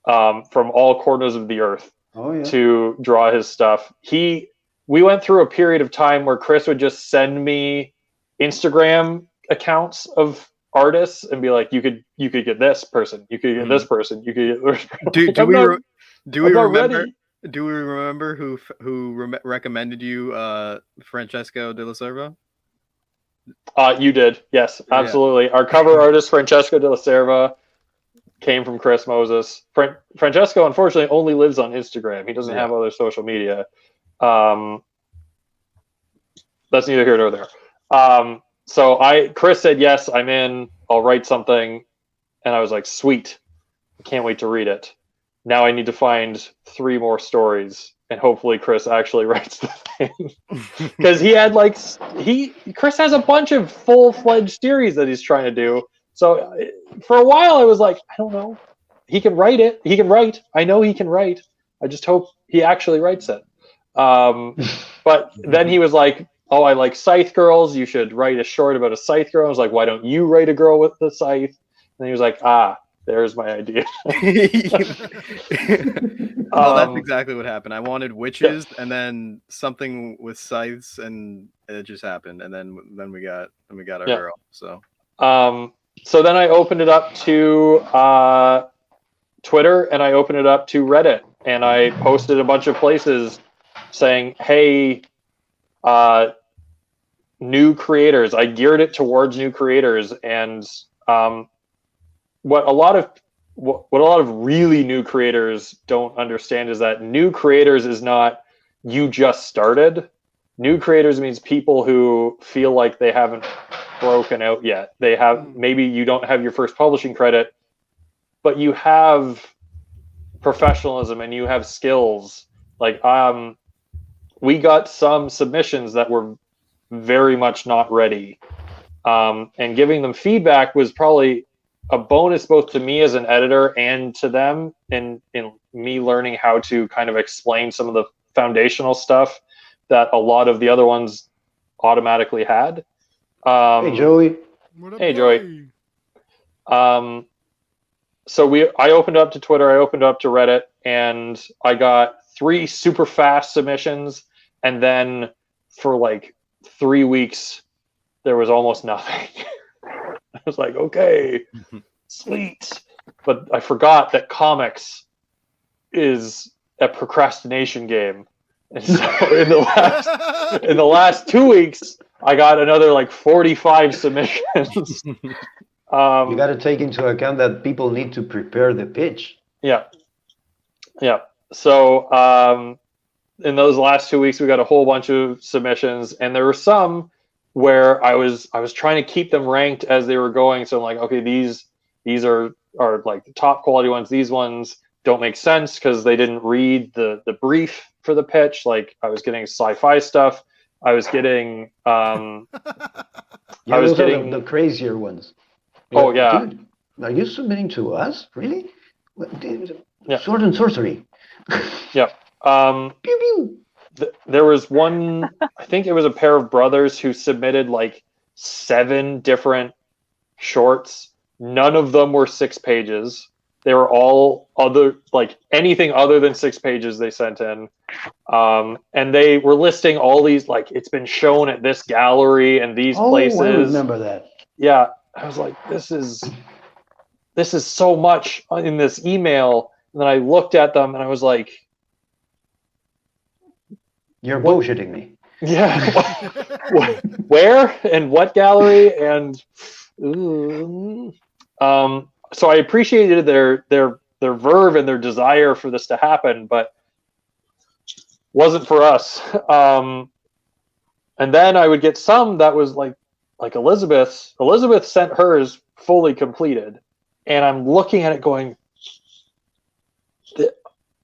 from all corners of the earth to draw his stuff. We went through a period of time where Chris would just send me Instagram accounts of artists and be like, you could get this person, you could get this person, you could get this person.
Do we remember who recommended you Francesco de la Serva?
You did, yes, absolutely. Yeah. Our cover artist Francesco de la Serva came from Chris Moses. Francesco, unfortunately, only lives on Instagram. He doesn't have other social media. That's neither here nor there. So Chris said, yes, I'm in. I'll write something, and I was like, sweet. I can't wait to read it. Now I need to find 3 more stories, and hopefully Chris actually writes the thing. Because Chris has a bunch of full-fledged series that he's trying to do. So for a while I was like, I don't know. He can write it. He can write. I know he can write. I just hope he actually writes it. But then he was like, oh, I like Scythe girls. You should write a short about a Scythe girl. I was like, why don't you write a girl with the Scythe? And he was like, there's my idea.
Well, that's exactly what happened. I wanted witches, and then something with scythes, and it just happened. And then we got our girl. So
then I opened it up to Twitter, and I opened it up to Reddit, and I posted a bunch of places saying, hey, new creators. I geared it towards new creators, and what a lot of really new creators don't understand is that new creators is not you just started. New creators means people who feel like they haven't broken out yet. They have, maybe you don't have your first publishing credit, but you have professionalism and you have skills. Like we got some submissions that were very much not ready, and giving them feedback was probably a bonus both to me as an editor and to them in me learning how to kind of explain some of the foundational stuff that a lot of the other ones automatically had.
Hey, Joey.
What up,
Hey, Joey. So I opened up to Twitter, I opened up to Reddit, and I got 3 super fast submissions, and then for like 3 weeks there was almost nothing. I was like, okay, sweet. But I forgot that comics is a procrastination game. And so in the last 2 weeks, I got another like 45 submissions.
You got to take into account that people need to prepare the pitch.
Yeah. So in those last 2 weeks, we got a whole bunch of submissions, and there were some where I was trying to keep them ranked as they were going. So I'm like, okay, these are like the top quality ones. These ones don't make sense because they didn't read the brief for the pitch. Like I was getting sci-fi stuff. I was getting
Yeah, those are the crazier ones.
Oh yeah.
Dude, are you submitting to us? Really?
Yeah.
Sword and sorcery.
Yeah.
Pew pew.
There was one, I think it was a pair of brothers who submitted like 7 different shorts. None of them were 6 pages. They were all anything other than 6 pages they sent in. And they were listing all these, like, it's been shown at this gallery and these places.
I remember that.
Yeah. I was like, this is so much in this email. And then I looked at them and I was like,
you're bullshitting me.
Yeah. Where and what gallery? And so I appreciated their verve and their desire for this to happen, but wasn't for us. And then I would get some that was like Elizabeth's. Elizabeth sent hers fully completed, and I'm looking at it going, this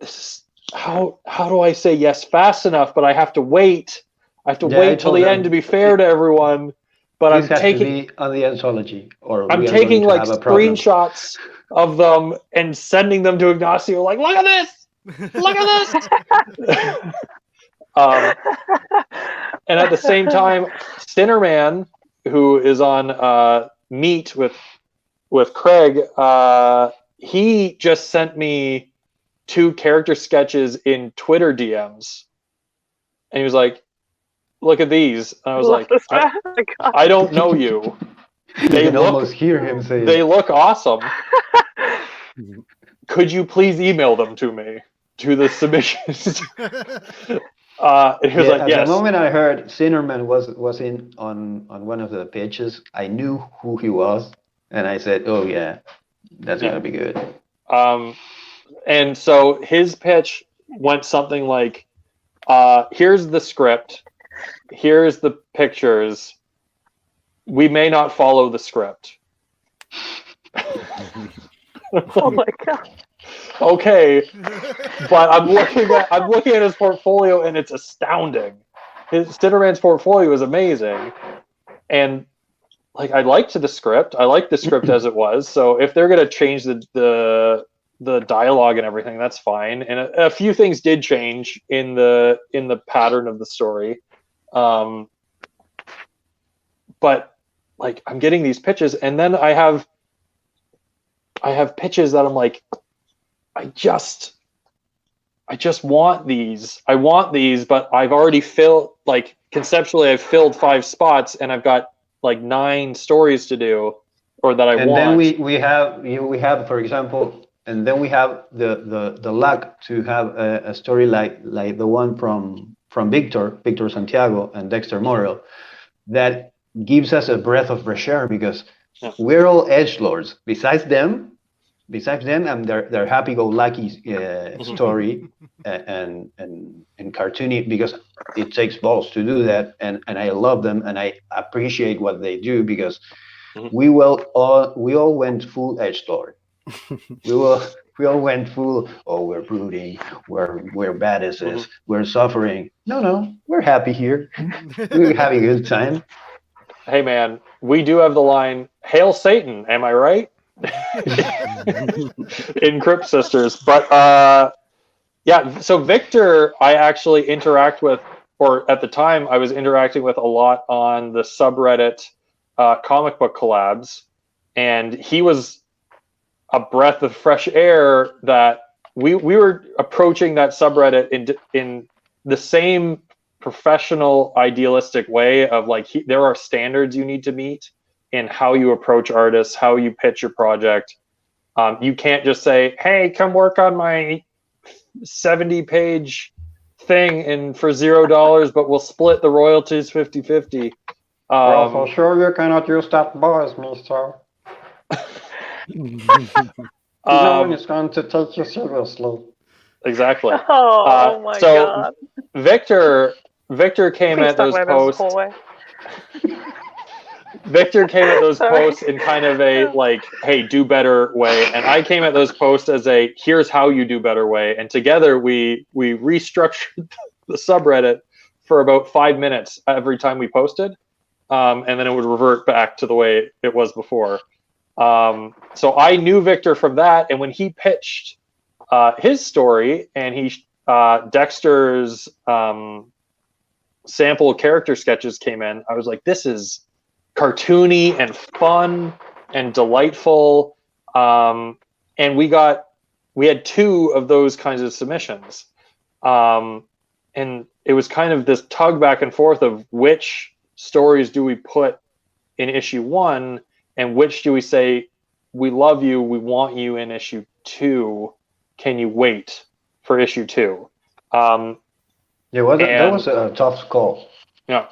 is, how do I say yes fast enough? But I have to wait. I have to wait till the end to be fair to everyone. But I'm taking
on the anthology, or
I'm taking like screenshots of them and sending them to Ignacio. Like, look at this! Look at this! And at the same time, Sinnerman, who is on Meet with Craig, he just sent me 2 character sketches in Twitter DMs, and he was like, look at these. And I was like, I don't know you.
You can almost hear him say,
they look awesome. Could you please email them to me, to the submissions? He was like, yes.
At the moment I heard Sinnerman was in on one of the pitches, I knew who he was, and I said, oh yeah, that's gonna be good.
And so his pitch went something like, here's the script, here's the pictures, we may not follow the script.
Oh my god.
Okay, but I'm looking at his portfolio and it's astounding. Stitterman's portfolio is amazing, and like I liked the script. I liked the script as it was. So if they're gonna change the dialogue and everything, that's fine. And a few things did change in the pattern of the story, but like I'm getting these pitches, and then I have pitches that I'm like, I just want these. I want these, but I've already filled, like conceptually I've filled 5 spots and I've got like 9 stories to do, or that I want.
And then we have, for example, and then we have the luck to have a story like the one from Victor Santiago and Dexter Morrill, that gives us a breath of fresh air, because we're all edgelords. Besides them, and their happy-go-lucky story and cartoony, because it takes balls to do that, and I love them and I appreciate what they do, because we all went full edgelord. we all went full. Oh, we're brooding. We're badasses. We're suffering. No, we're happy here. We're having a good time.
Hey man, we do have the line, "Hail Satan," am I right? In Crypt Sisters. But yeah, so Victor I actually interact with or at the time, I was interacting with a lot on the subreddit comic book collabs, and he was a breath of fresh air that we were approaching that subreddit in the same professional, idealistic way of like, there are standards you need to meet in how you approach artists, how you pitch your project. You can't just say, hey, come work on my 70-page thing for $0, but we'll split the royalties 50-50.
Well, for sure you cannot use that voice, mister. No one is going to take you seriously.
Exactly.
Oh my god.
Victor came
Please
at
talk
those
about this
posts.
whole way.
Victor came at those
Sorry.
posts in kind of a like, hey, do better way, and I came at those posts as a here's how you do better way, and together we restructured the subreddit for about 5 minutes every time we posted, and then it would revert back to the way it was before. So I knew Victor from that, and when he pitched his story and Dexter's sample character sketches came in, I was like, this is cartoony and fun and delightful. And we had 2 of those kinds of submissions. And it was kind of this tug back and forth of which stories do we put in issue 1 and which do we say, we love you, we want you in issue 2. Can you wait for issue 2?
That was a tough call.
Yeah.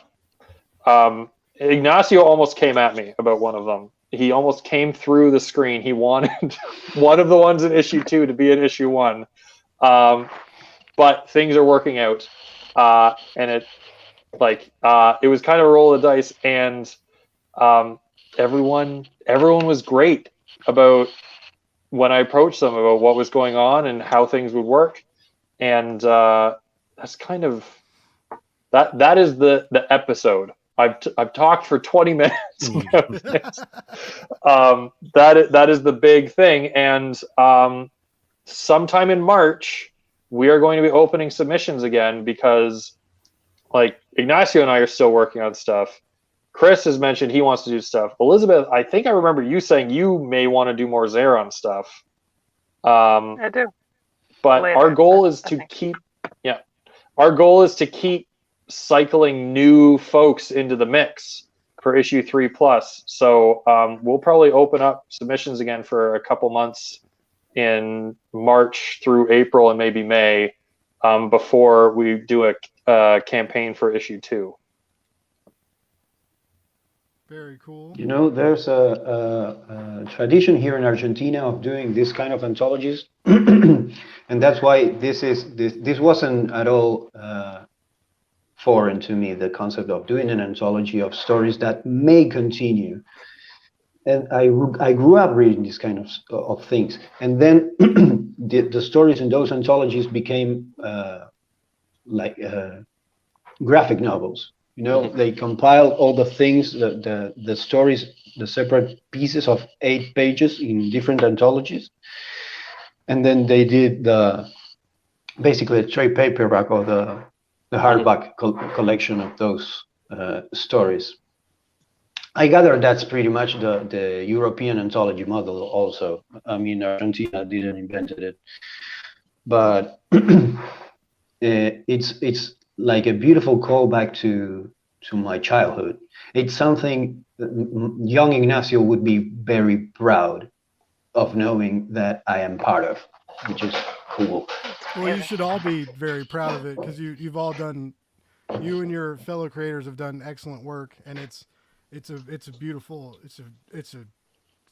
Ignacio almost came at me about one of them. He almost came through the screen. He wanted one of the ones in issue 2 to be in issue 1. But things are working out. And it was kind of a roll of the dice, and everyone was great about when I approached them about what was going on and how things would work. And that's kind of that is the episode. I've talked for 20 minutes about this. That is the big thing. And sometime in March, we are going to be opening submissions again, because like Ignacio and I are still working on stuff. Chris has mentioned he wants to do stuff. Elizabeth, I think I remember you saying you may want to do more Zeron stuff.
I do.
But
Later,
our goal is to keep cycling new folks into the mix for issue 3+. So we'll probably open up submissions again for a couple months in March through April and maybe May, before we do a campaign for issue 2.
Very cool.
You know, there's a tradition here in Argentina of doing this kind of anthologies, and that's why this wasn't at all foreign to me, the concept of doing an anthology of stories that may continue. And I grew up reading these kind of things, and then the stories in those anthologies became graphic novels. You know, they compiled all the things, the stories, the separate pieces of 8 pages in different anthologies, and then they did basically a trade paperback or the hardback collection of those stories. I gather that's pretty much the European anthology model also. I mean, Argentina didn't invent it, but it's like a beautiful callback to my childhood. It's something young Ignacio would be very proud of knowing that I am part of, which is cool.
Well, you should all be very proud of it, because you've all done, you and your fellow creators have done excellent work, and it's a beautiful, it's a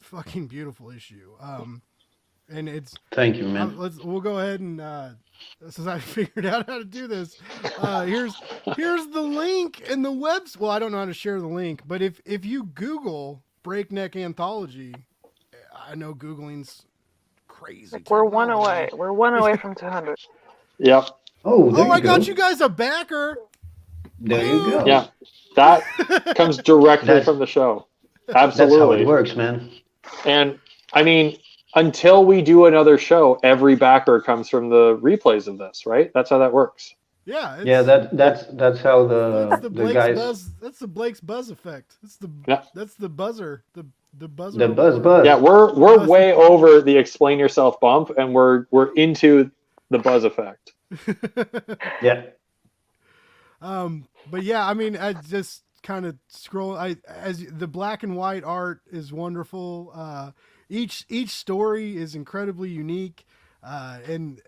fucking beautiful issue. And it's,
thank you, man.
We'll go ahead and since I figured out how to do this, here's the link in the webs. Well, I don't know how to share the link, but if you Google Breakneck Anthology, I know Googling's crazy.
We're one away. We're one away from 200.
Yep.
Oh,
I got you guys a backer.
There you go.
Yeah, that comes directly from the show. Absolutely.
That's how it works, man.
And I mean, until we do another show, every backer comes from the replays of this, right? That's how that works.
Yeah,
Yeah, that's how
that's the
the
Blake's
guys
buzz. That's the Blake's buzz effect.
Yeah.
That's the buzzer. The buzzer.
the buzz
award.
buzz.
Yeah, we're
Buzz.
way over the explain yourself bump, and we're into the buzz effect.
Yeah.
But yeah, I mean, I just kind of scroll. As the black and white art is wonderful. Each story is incredibly unique. And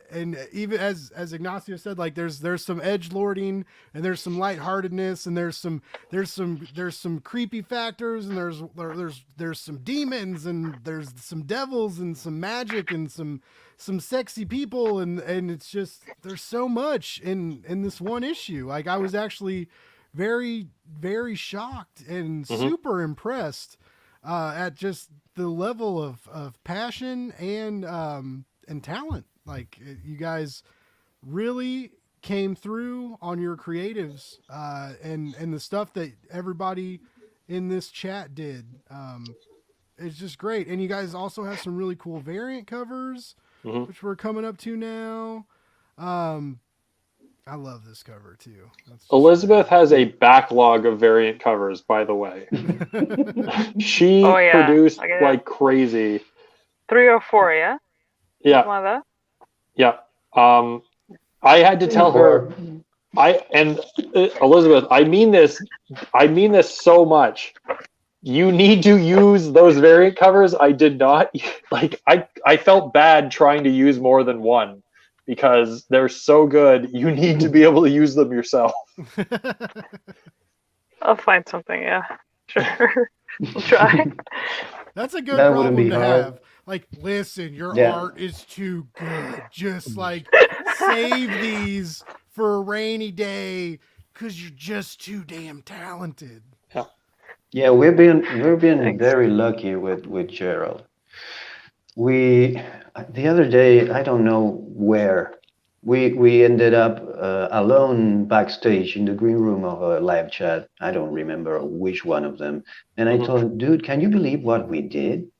even as Ignacio said, like there's some edge lording and there's some lightheartedness and there's some creepy factors and there's some demons and there's some devils and some magic and some sexy people and it's just there's so much in this one issue. Like I was actually very shocked and super impressed at just the level of passion and talent. Like you guys really came through on your creatives and the stuff that everybody in this chat did. It's just great. And you guys also have some really cool variant covers, which we're coming up to now. I love this cover too.
Elizabeth has a backlog of variant covers, by the way. She produced like crazy.
3 or 4, yeah?
Yeah.
Something like that?
Yeah. I had to tell her Elizabeth, I mean this so much. You need to use those variant covers. I did not like I felt bad trying to use more than one because they're so good. You need to be able to use them yourself.
I'll find something, yeah. Sure. We'll try.
That's a good problem to have. Like, listen, your art is too good. Just like save these for a rainy day because you're just too damn talented.
Yeah, we've been very lucky with Gerald. The other day, I don't know where, we ended up alone backstage in the green room of a live chat. I don't remember which one of them. And I told him, dude, can you believe what we did?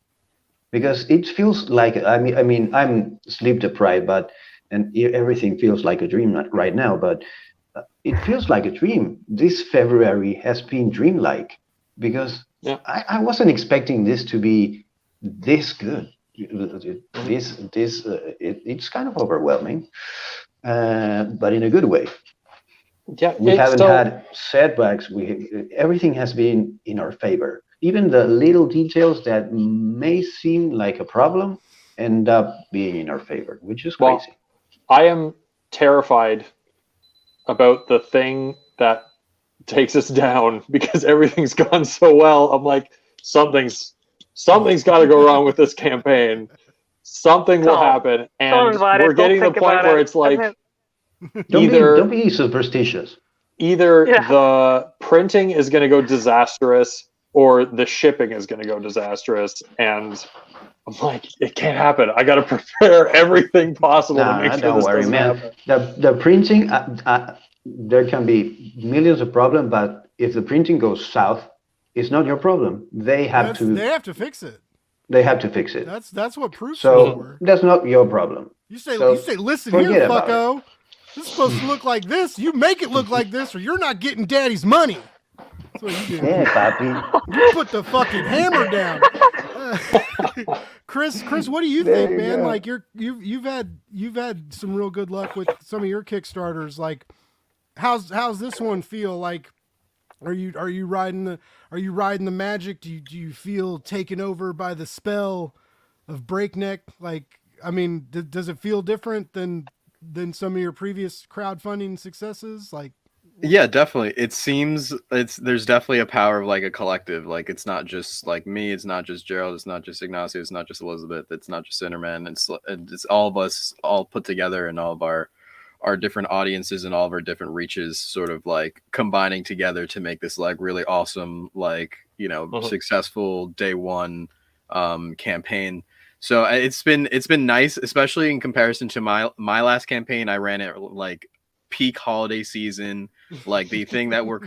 Because it feels like, I mean, I'm sleep deprived, and everything feels like a dream right now, but it feels like a dream. This February has been dreamlike because I wasn't expecting this to be this good. It's kind of overwhelming, but in a good way.
Yeah,
we haven't had setbacks. Everything has been in our favor. Even the little details that may seem like a problem end up being in our favor, which is crazy.
I am terrified about the thing that takes us down because everything's gone so well. I'm like, something's got to go wrong with this campaign. Something will happen, and we're getting to the point where it's like
don't be superstitious.
Either the printing is going to go disastrous or the shipping is going to go disastrous, and I'm like, it can't happen. I got to prepare everything possible to make sure this doesn't happen.
The printing, there can be millions of problems, but if the printing goes south, it's not your problem. They have to
fix it.
They have to fix it.
That's what proofs
are for.
So
that's not your problem.
You say, listen here, fucko. This is supposed to look like this. You make it look like this, or you're not getting daddy's money. That's what you do.
Yeah, papi.
You put the fucking hammer down. Chris, what do you think, man? Go. Like you've had some real good luck with some of your Kickstarters. Like, how's this one feel? Like, are you riding the magic? Do you feel taken over by the spell of Breakneck? Like, I mean, does it feel different than some of your previous crowdfunding successes? Like,
yeah, definitely. It seems there's definitely a power of like a collective. Like, it's not just like me, it's not just Gerald, it's not just Ignacio, it's not just Elizabeth, it's not just Cinderman. It's all of us all put together, and all of our different audiences and all of our different reaches sort of like combining together to make this like really awesome, like, you know, successful day one campaign. So it's been nice, especially in comparison to my last campaign. I ran it like peak holiday season, like the thing that we're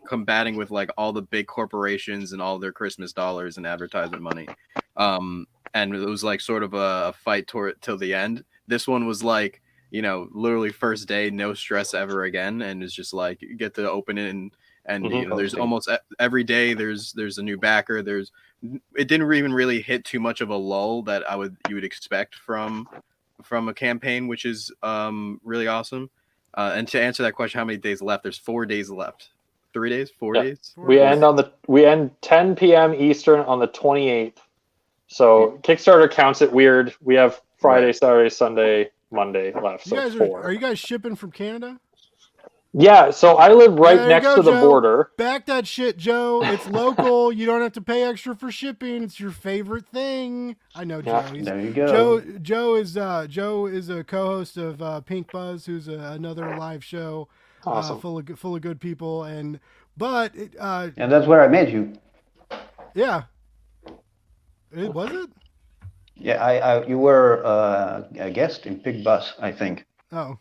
combating with like all the big corporations and all their Christmas dollars and advertisement money. And it was like sort of a fight till the end. This one was like, literally first day, no stress ever again, and it's just like you get to open it and there's almost every day there's a new backer. It didn't even really hit too much of a lull that you would expect from a campaign, which is really awesome. And to answer that question, how many days left? There's 4 days left. 3 days? 4 days?
We end 10 p.m. Eastern on the 28th. So Kickstarter counts it weird. We have Friday, Saturday, Sunday, Monday left. So
are you guys shipping from Canada?
Yeah, so I live right next to the border.
Back that shit, Joe. It's local. You don't have to pay extra for shipping. It's your favorite thing. I know Joe.
There you go.
Joe is a co-host of Pink Buzz, who's another live show
awesome.
full of good people. But
that's where I met you.
Yeah. Was it?
Yeah, you were a guest in Pink Buzz, I think.
Oh.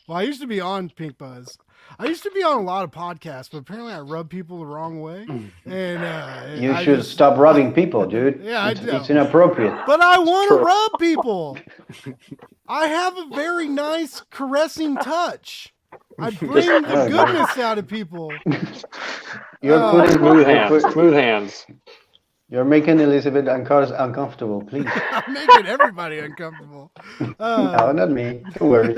Well, I used to be on Pink Buzz. I used to be on a lot of podcasts, but apparently I rub people the wrong way. And
you should stop rubbing people, dude.
Yeah,
it's inappropriate.
But I want to rub people. I have a very nice caressing touch. I bring the goodness out of people.
You're putting
smooth hands.
You're making Elizabeth uncomfortable, please.
I'm making everybody uncomfortable.
No, not me. Don't worry.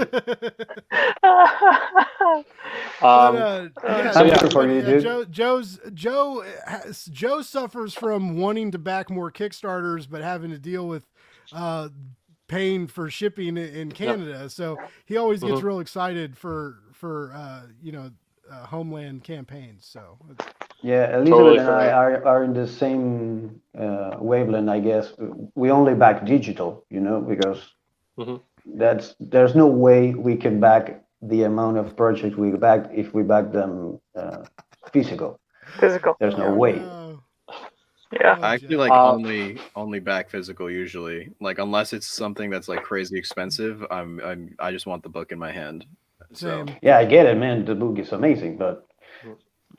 Joe suffers from wanting to back more Kickstarters, but having to deal with paying for shipping in Canada. Yep. So he always gets real excited for Homeland campaigns. So.
Yeah, Elizabeth and I are in the same wavelength, I guess. We only back digital, because there's no way we can back the amount of projects we back if we back them physical. There's no way.
Yeah,
I actually only back physical usually. Like unless it's something that's like crazy expensive, I just want the book in my hand. So
yeah, I get it, man. The book is amazing, but.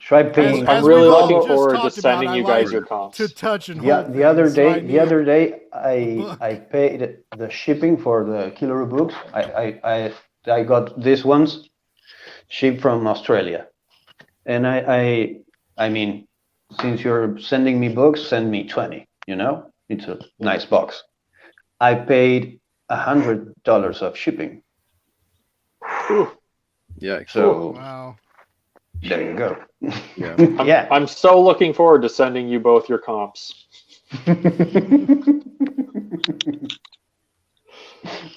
Try paying.
I'm really looking forward to sending you guys your comps.
To touch and
hold the other day, I paid the shipping for the Killer books. I got these ones shipped from Australia, and I mean, since you're sending me books, send me 20. It's a nice box. I paid $100 of shipping.
Yeah.
So.
Wow.
There you go.
Yeah.
I'm so looking forward to sending you both your comps.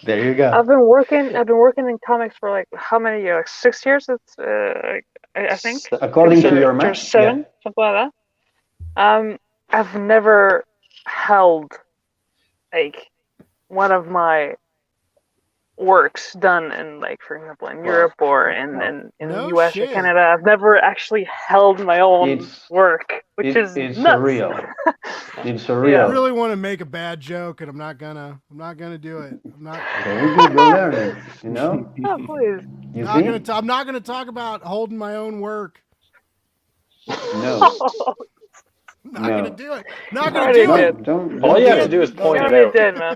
There you go.
I've been working in comics for like how many years? Like 6 years. It's I think.
According to your math,
7, something like that. I've never held like one of my works done in, like, for example, in Europe or in the US or Canada. I've never actually held my own work, which is
it's
nuts.
surreal. It's surreal.
I really want to make a bad joke, and I'm not gonna do it. I'm not.
Very good. We're learning.
Oh, please.
I'm not gonna talk about holding my own work.
No.
Not gonna do it. Not gonna do it.
Don't
all you have to do is point it out.
Did, man.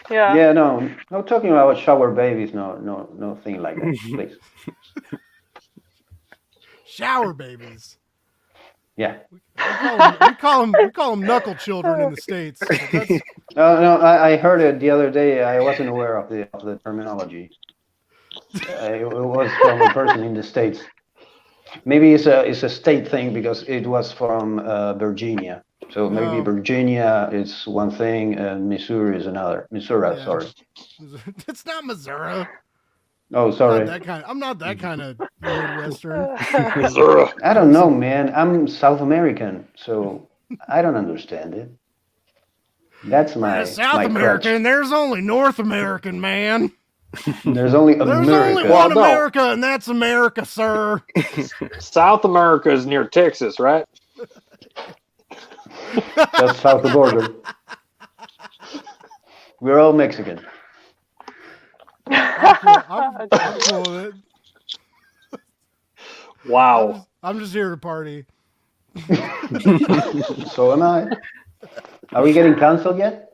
Yeah.
Yeah, no talking about shower babies, no thing like that, please.
Shower babies.
Yeah.
We call them knuckle children in the States.
No, I heard it the other day. I wasn't aware of the terminology. It was from a person in the States. Maybe it's a state thing because it was from Virginia. So maybe Virginia is one thing and Missouri is another. Missouri, sorry.
It's not Missouri.
Oh, sorry.
I'm not that kind of Midwestern.
Missouri.
I don't know, man. I'm South American, so I don't understand it. That's my
South American. There's only North American, man.
There's only America.
There's only one America, and that's America, sir.
South America is near Texas, right?
Just south of the border. We're all Mexican.
I'm cool with it.
Wow.
I'm just here to party.
So am I. Are we getting canceled yet?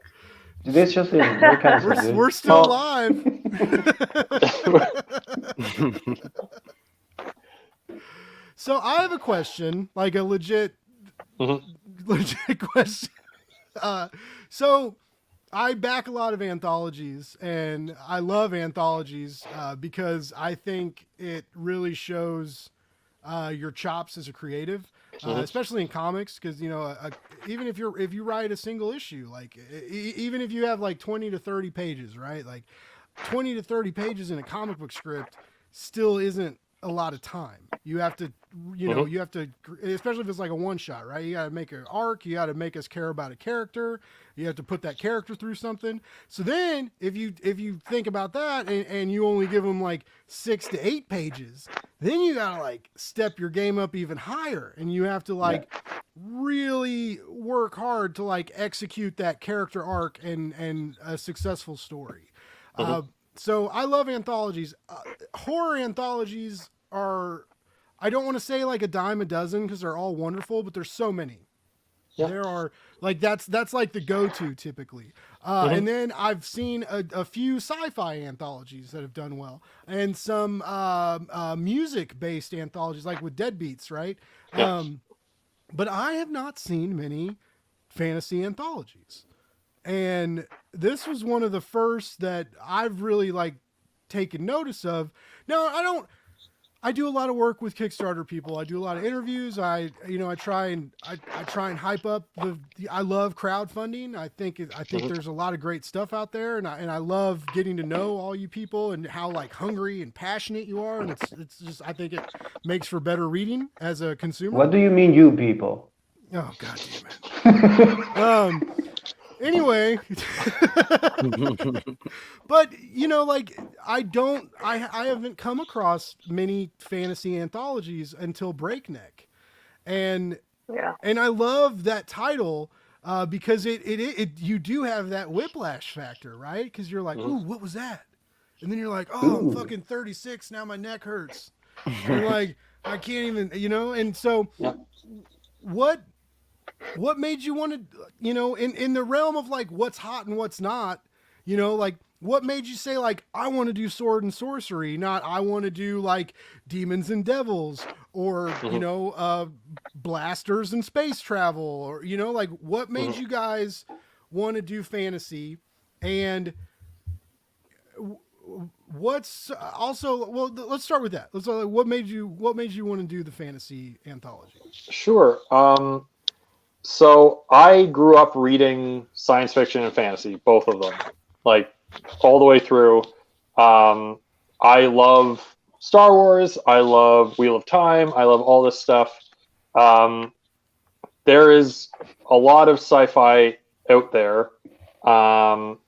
This just in. We're canceled, dude.
We're still
Well-
live. So I have a question, like a legit question. So I back a lot of anthologies, and I love anthologies because I think it really shows your chops as a creative, especially in comics. Because even if you write a single issue, like even if you have like 20 to 30 pages, right? Like 20 to 30 pages in a comic book script still isn't a lot of time. You have to, you have to, especially if it's like a one shot, right? You got to make an arc. You got to make us care about a character. You have to put that character through something. So then if you think about that and you only give them like 6 to 8 pages, then you got to like step your game up even higher. And you have to like really work hard to like execute that character arc and a successful story. So I love anthologies. Horror anthologies are, I don't want to say like a dime a dozen because they're all wonderful, but there's so many. Yeah. There are like, that's like the go-to typically. And then I've seen a few sci-fi anthologies that have done well, and some music-based anthologies like with Deadbeats, right? Yeah. But I have not seen many fantasy anthologies. And this was one of the first that I've really like taken notice of. Now I do a lot of work with Kickstarter people. I do a lot of interviews. I try and hype up I love crowdfunding. I think there's a lot of great stuff out there, and I love getting to know all you people and how like hungry and passionate you are. And it's just, I think it makes for better reading as a consumer.
What do you mean, you people?
Oh, God damn it. Anyway, but like I haven't come across many fantasy anthologies until Breakneck, and I love that title because it you do have that whiplash factor, right? Because you're like, ooh, what was that? And then you're like, oh, I'm fucking 36 now, my neck hurts. And like I can't even, and so what made you want to, in the realm of like what's hot and what's not, like what made you say like, I want to do sword and sorcery, not I want to do like demons and devils or, blasters and space travel or, like what made you guys want to do fantasy? And what's also, well, let's start with that. What made you want to do the fantasy anthology?
Sure. So I grew up reading science fiction and fantasy, both of them, like all the way through. I love Star Wars. I love Wheel of Time. I love all this stuff. There is a lot of sci-fi out there. And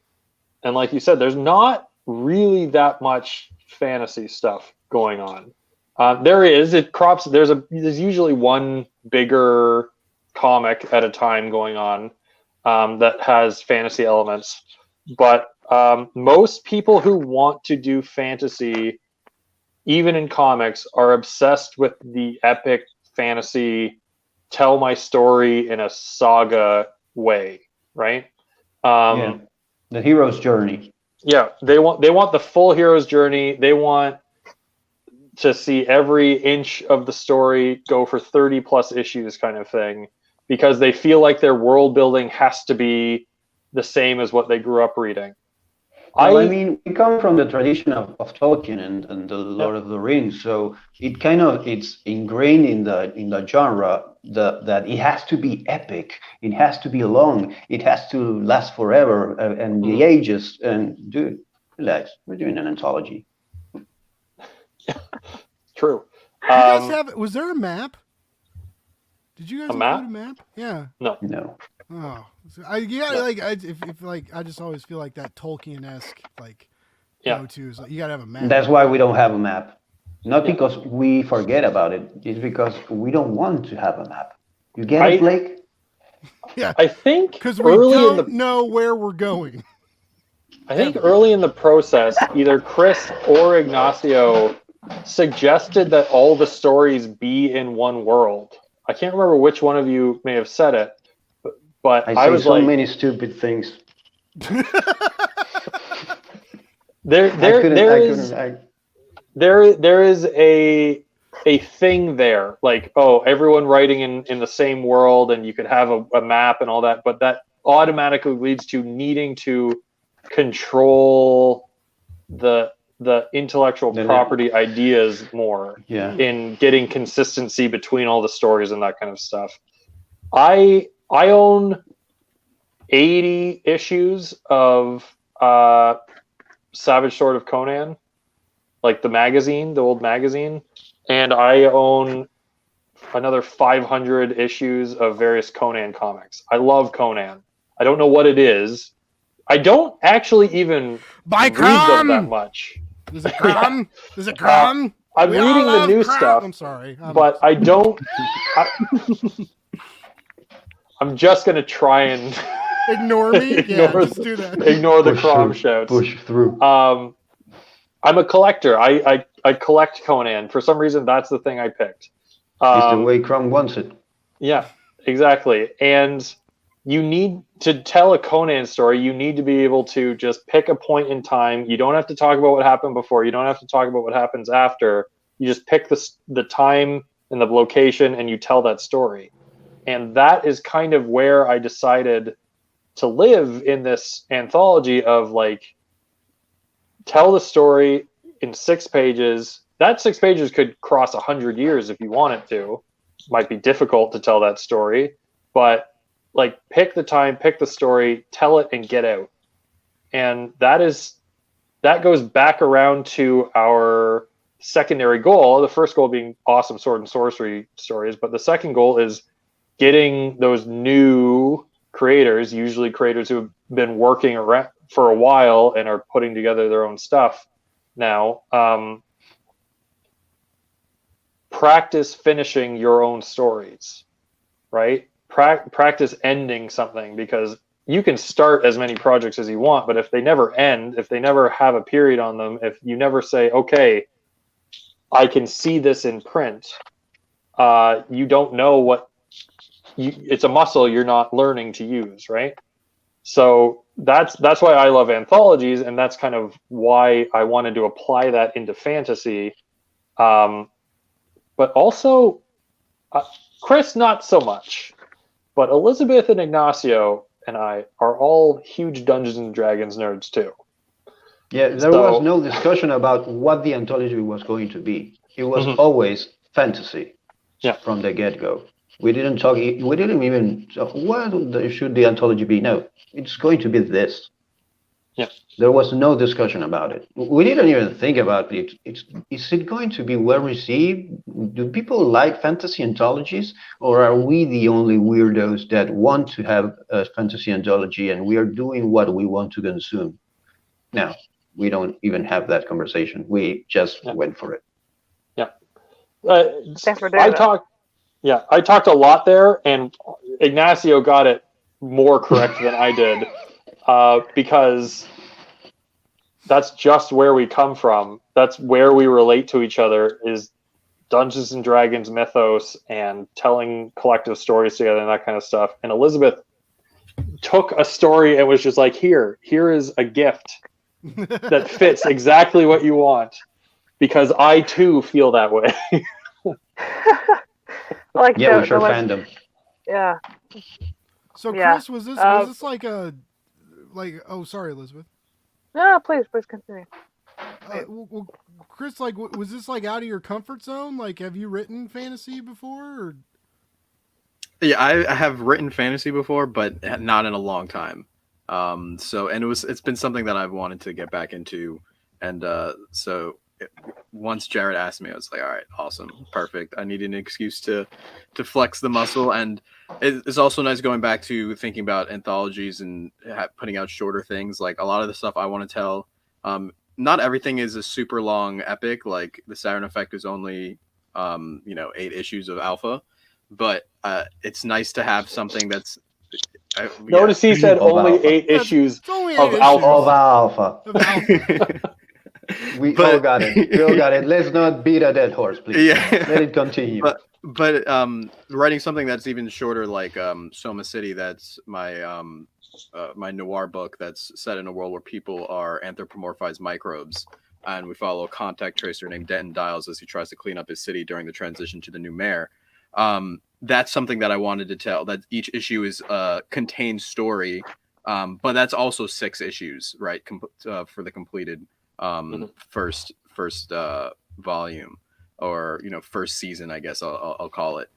like you said, there's not really that much fantasy stuff going on. There is, there's usually one bigger comic at a time going on that has fantasy elements, but most people who want to do fantasy, even in comics, are obsessed with the epic fantasy, tell my story in a saga way, right?
The hero's journey.
Yeah, they want the full hero's journey. They want to see every inch of the story go for 30 plus issues kind of thing, because they feel like their world building has to be the same as what they grew up reading.
Well, I mean, we come from the tradition of Tolkien and the Lord of the Rings, so it's ingrained in the genre that it has to be epic, it has to be long, it has to last forever and the ages. And dude, relax, we're doing an anthology.
True.
You guys was there a map? Did you guys include a map? Yeah.
No.
Oh, I just always feel like that Tolkien-esque go-to is like, you gotta have a map.
That's why we don't have a map. Not because we forget about it. It's because we don't want to have a map. You get it, Blake?
Yeah.
I think
because we don't know where we're going.
I think early in the process, either Chris or Ignacio suggested that all the stories be in one world. I can't remember which one of you may have said it, but I was
so
like,
many stupid things.
There is a thing there, like, oh, everyone writing in the same world, and you could have a map and all that, but that automatically leads to needing to control the intellectual property ideas more in getting consistency between all the stories and that kind of stuff. I own 80 issues of Savage Sword of Conan, like the magazine, the old magazine, and I own another 500 issues of various Conan comics. I love Conan. I don't know what it is. I don't actually even read them that much.
Does it come? Does it come?
I'm reading the new stuff.
I'm sorry.
But I don't... I'm just going to try and...
Ignore me? Just do that.
Ignore the Crom shouts.
Push through.
I'm a collector. I collect Conan. For some reason, that's the thing I picked.
It's the way Crom wants it.
Yeah, exactly. And you need to tell a Conan story. You need to be able to just pick a point in time. You don't have to talk about what happened before. You don't have to talk about what happens after. You just pick the time and the location, and you tell that story. And that is kind of where I decided to live in this anthology of, like, tell the story in 6 pages. That 6 pages could cross 100 years if you want it to. Might be difficult to tell that story, but like, pick the time, pick the story, tell it, and get out. And that goes back around to our secondary goal. The first goal being awesome sword and sorcery stories, but the second goal is getting those new creators, usually creators who have been working around for a while and are putting together their own stuff now, practice finishing your own stories, right? Practice ending something, because you can start as many projects as you want, but if they never end, if they never have a period on them, if you never say, okay, I can see this in print, you don't know what it's a muscle you're not learning to use, right? So that's why I love anthologies, and that's kind of why I wanted to apply that into fantasy. But also, Chris, not so much. But Elizabeth and Ignacio and I are all huge Dungeons and Dragons nerds too.
Yeah, there was no discussion about what the anthology was going to be. It was always fantasy from the get-go. We didn't talk. We didn't even. What should the anthology be? No, it's going to be this.
Yeah.
There was no discussion about it. We didn't even think about it. Is it going to be well received? Do people like fantasy anthologies, or are we the only weirdos that want to have a fantasy anthology and we are doing what we want to consume? No, we don't even have that conversation. We just went for it.
Yeah.
Thanks for doing that.
I talked a lot there, and Ignacio got it more correct than I did. Because that's just where we come from. That's where we relate to each other, is Dungeons and Dragons mythos and telling collective stories together and that kind of stuff. And Elizabeth took a story and was just like, here is a gift that fits exactly what you want, because I too feel that way.
Like
yeah, we sure fandom.
Yeah.
So Chris, was this like a oh, sorry, Elizabeth.
No, please continue.
Well, Chris, like, was this like out of your comfort zone? Like, have you written fantasy before? Or?
Yeah, I have written fantasy before, but not in a long time. And it's been something that I've wanted to get back into, and once Jared asked me, I was like, all right, awesome, perfect. I need an excuse to flex the muscle. And it's also nice going back to thinking about anthologies and putting out shorter things. Like, a lot of the stuff I want to tell, not everything is a super long epic. Like, the Saturn Effect is only 8 issues of alpha, but it's nice to have something that's
notice he said only 8 issues of
alpha. We all got it. Let's not beat a dead horse, please. Yeah. Let it continue.
But writing something that's even shorter, like Soma City, that's my my noir book that's set in a world where people are anthropomorphized microbes, and we follow a contact tracer named Denton Dials as he tries to clean up his city during the transition to the new mayor. That's something that I wanted to tell. That each issue is contained story, but that's also 6 issues, right? For the completed first volume, or first season, I guess I'll call it.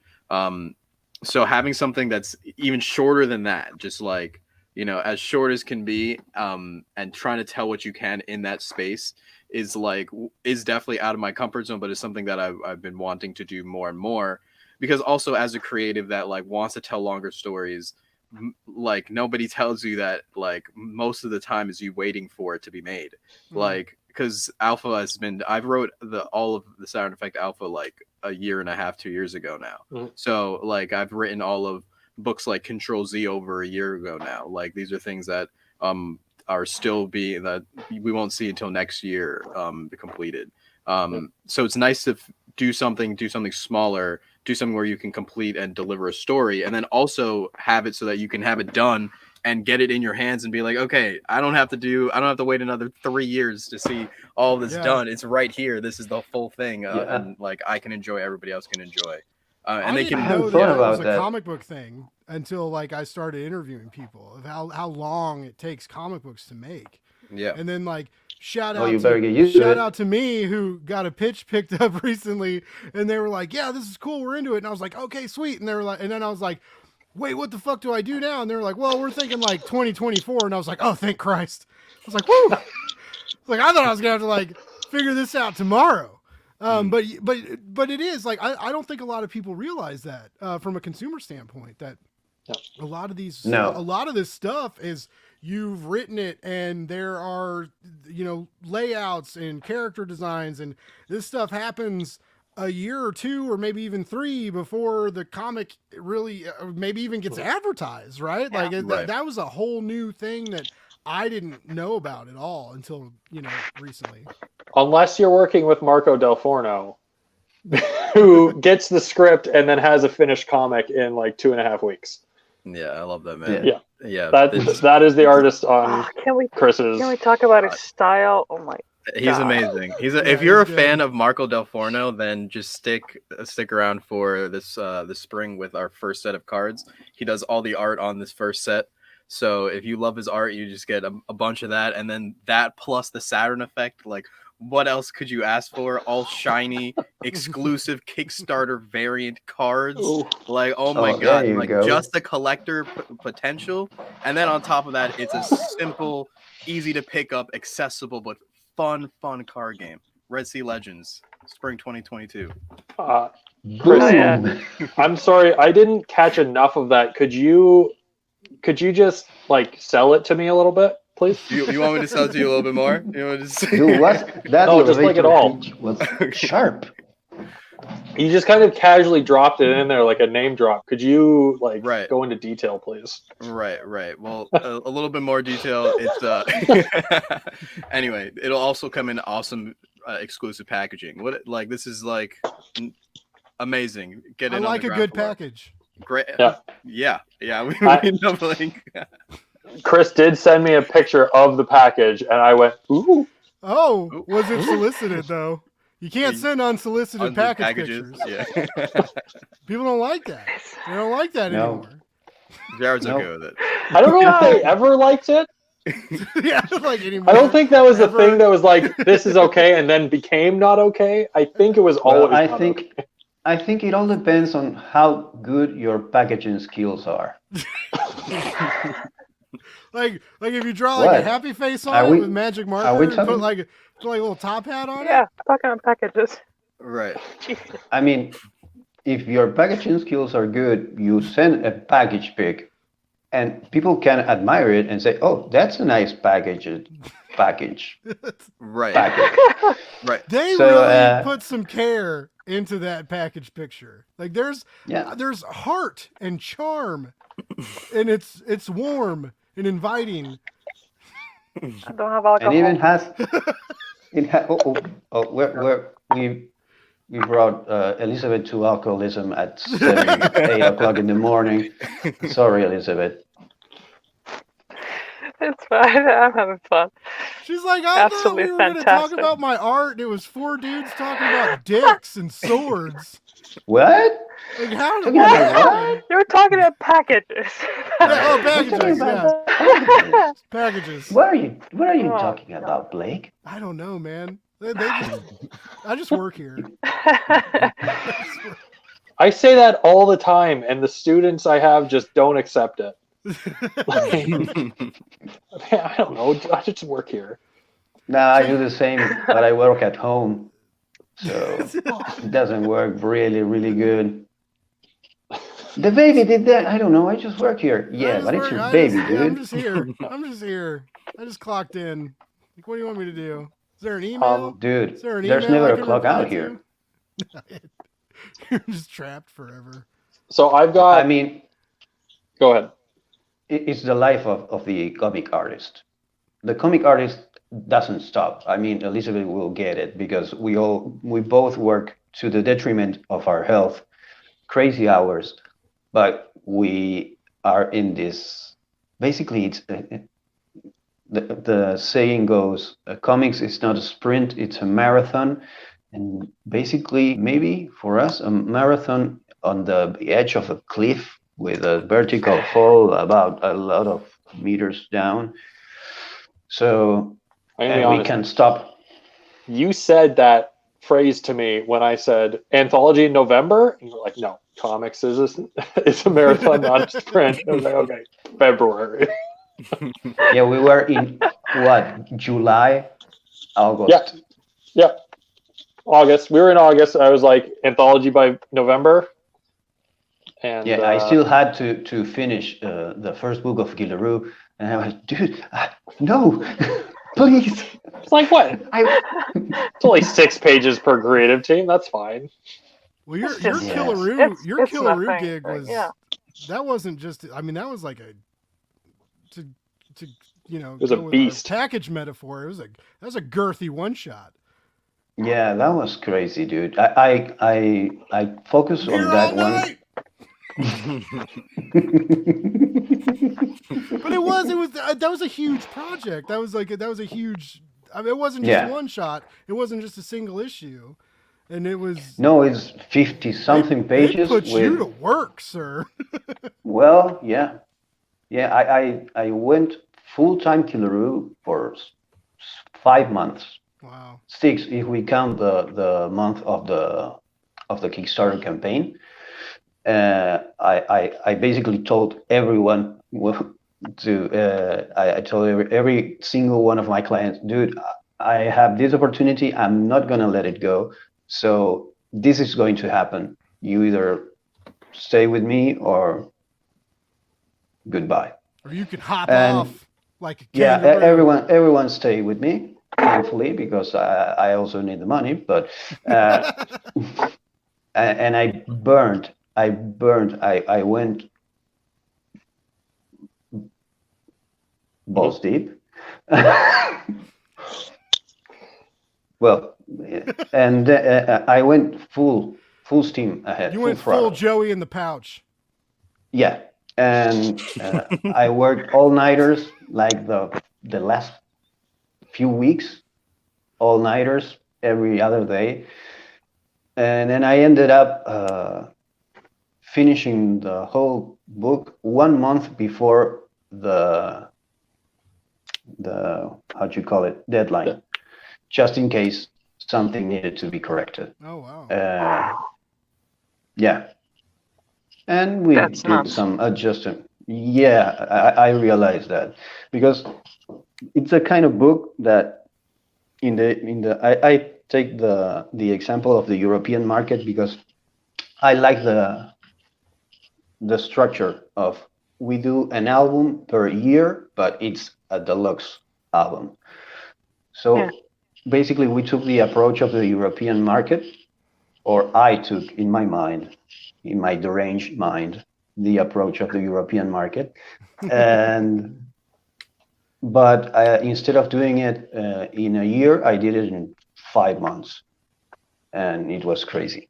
So having something that's even shorter than that, just like as short as can be, and trying to tell what you can in that space is definitely out of my comfort zone, but it's something that I've been wanting to do more and more, because also as a creative that wants to tell longer stories, nobody tells you that most of the time is you waiting for it to be made. Because Alpha I've wrote all of the Saturn Effect Alpha a year and a half, 2 years ago now. So I've written all of books like Control Z over a year ago now. These are things that are still that we won't see until next year completed. So it's nice to do something smaller, do something where you can complete and deliver a story, and then also have it so that you can have it done and get it in your hands and be like, okay, I don't have to wait another 3 years to see all this done. It's right here. This is the full thing. And I can enjoy, everybody else can enjoy. And
I didn't know that was a comic book thing until I started interviewing people of how long it takes comic books to make.
Yeah.
And then shout out to me who got a pitch picked up recently, and they were like, yeah, this is cool, we're into it. And I was like, okay, sweet. And they were like, and then I was like, wait, what the fuck do I do now? And they were like, well, we're thinking 2024. And I was like, oh, thank Christ. I was like, woo. I thought I was gonna have to figure this out tomorrow. But it is I don't think a lot of people realize that from a consumer standpoint, that a lot of this stuff is you've written it, and there are layouts and character designs, and this stuff happens a year or 2 or maybe even 3 before the comic really maybe even gets advertised, right? That was a whole new thing that I didn't know about at all until recently. Unless
you're working with Marco Del Forno, who gets the script and then has a finished comic in 2.5 weeks.
Yeah, I love that, man. Yeah.
That is the artist on Chris's.
Can we talk about his style? Oh my!
He's amazing. If you're a fan of Marco Del Forno, then just stick around for this spring with our first set of cards. He does all the art on this first set. So if you love his art, you just get a bunch of that, and then that plus the Saturn Effect. What else could you ask for? All shiny, exclusive Kickstarter variant cards. Oh my god! Just the collector potential, and then on top of that, it's a simple, easy to pick up, accessible but fun card game. Red Sea Legends, spring 2022.
I'm sorry, I didn't catch enough of that. Could you just sell it to me a little bit, please?
You want me to sell it to you a little bit more? You want to just...
Dude,
just it all
was sharp.
You just kind of casually dropped it in there like a name drop. Could you go into detail, please?
Right. Well, a little bit more detail. It's anyway, it'll also come in awesome exclusive packaging. This is amazing. Get in.
I like a good package.
Great. Yeah.
Chris did send me a picture of the package, and I went, ooh.
Oh, was it solicited though? You can't send unsolicited packages.
Yeah.
People don't like that. They don't like that anymore.
Jared's okay with it.
I don't know if they ever liked it.
Yeah, anymore.
I don't think that was the thing that was this is okay and then became not okay. I think it was always okay.
I think it all depends on how good your packaging skills are.
If you draw a happy face on it with magic marker and put a little top hat on it.
Yeah, talking on packages.
Right.
I mean, if your packaging skills are good, you send a package pic, and people can admire it and say, "Oh, that's a nice package."
Right.
Package.
Right.
They really put some care into that package picture. There's heart and charm, and it's warm and inviting.
I don't have alcohol.
And even has we brought Elizabeth to alcoholism at 8 o'clock in the morning. Sorry, Elizabeth.
It's fine. I'm having fun.
She's like, I thought we
Absolutely
were going to talk
fantastic.
about my art, and it was 4 dudes talking about dicks and swords.
What?
Like, how did
Talking
what
about
happened?
You were talking about packages.
Yeah, oh,
We're talking
packages,
about
yeah.
packages.
Packages.
What are you
Oh,
talking
God.
about, Blake?
I don't know, man. They just, I just work here.
I say that all the time, and the students I have just don't accept it. I don't know. I just work here.
No, I do the same, but I work at home, so it doesn't work really good. The baby did that. I don't know. I just work here. Yeah, but it's your baby, dude.
Yeah, I'm just here. I'm just here. I just clocked in. Like, what do you want me to do? Is there an email?
Dude,
Is there an
there's
email
never
I
a
can
clock
reply
out here.
to? You're just trapped forever.
So I've got.
I mean,
Go ahead.
it's the life of the comic artist. The comic artist doesn't stop. I mean, Elizabeth will get it because we both work to the detriment of our health, crazy hours, but we are in this. Basically, it's the saying goes, comics is not a sprint, it's a marathon. And basically, maybe for us, a marathon on the edge of a cliff with a vertical fall about a lot of meters down. So,
I'm gonna be
and we
honest.
can stop.
You said that phrase to me when I said anthology in November, and you're like, "No, comics is it's a marathon, not a sprint." I was like, "Okay, February."
Yeah, we were in what, July, August.
Yeah. August. We were in August. I was like, anthology by November. And
Yeah, I still had to finish the first book of Guillerot, and I was, dude, no, please.
It's like what?
I
It's only 6 pages per creative team. That's fine.
Well, your
Yes.
Killaroo,
It's
your Killaroo
nothing,
gig
but
was
yeah.
that wasn't just. I mean, that was like a to
It was a
go with our
beast.
package metaphor. That was a girthy one shot.
Yeah, that was crazy, dude. I focus on that one.
But it was that was a huge project. That was a huge. I mean, it wasn't just
Yeah.
one shot. It wasn't just a single issue, and it was.
No, it's 50 something
It
pages
put you
with.
to work, sir.
Well, yeah, yeah. I went full-time Killaroo for 5 months,
Wow.
6 if we count the month of the Kickstarter campaign. I basically told everyone I told every single one of my clients, dude, I have this opportunity. I'm not gonna let it go. So this is going to happen. You either stay with me or goodbye.
Or you can hop
And
off like a
yeah,
kangaroo.
everyone stay with me, thankfully, because I also need the money. But and I went balls deep. Well, and I went full steam ahead.
You went
throttle.
full Joey in the pouch.
Yeah, and I worked all-nighters like the last few weeks, all-nighters every other day, and then I ended up finishing the whole book 1 month before the how'd you call it, deadline, just in case something needed to be corrected.
Oh wow.
Yeah. And we
That's
did
nuts.
some adjustment. Yeah, I realized that because it's a kind of book that I take the example of the European market because I like the structure of, we do an album per year, but it's a deluxe album. So
Yeah.
basically we took the approach of the European market, or I took in my mind, in my deranged mind, the approach of the European market. But instead of doing it in a year, I did it in 5 months, and it was crazy.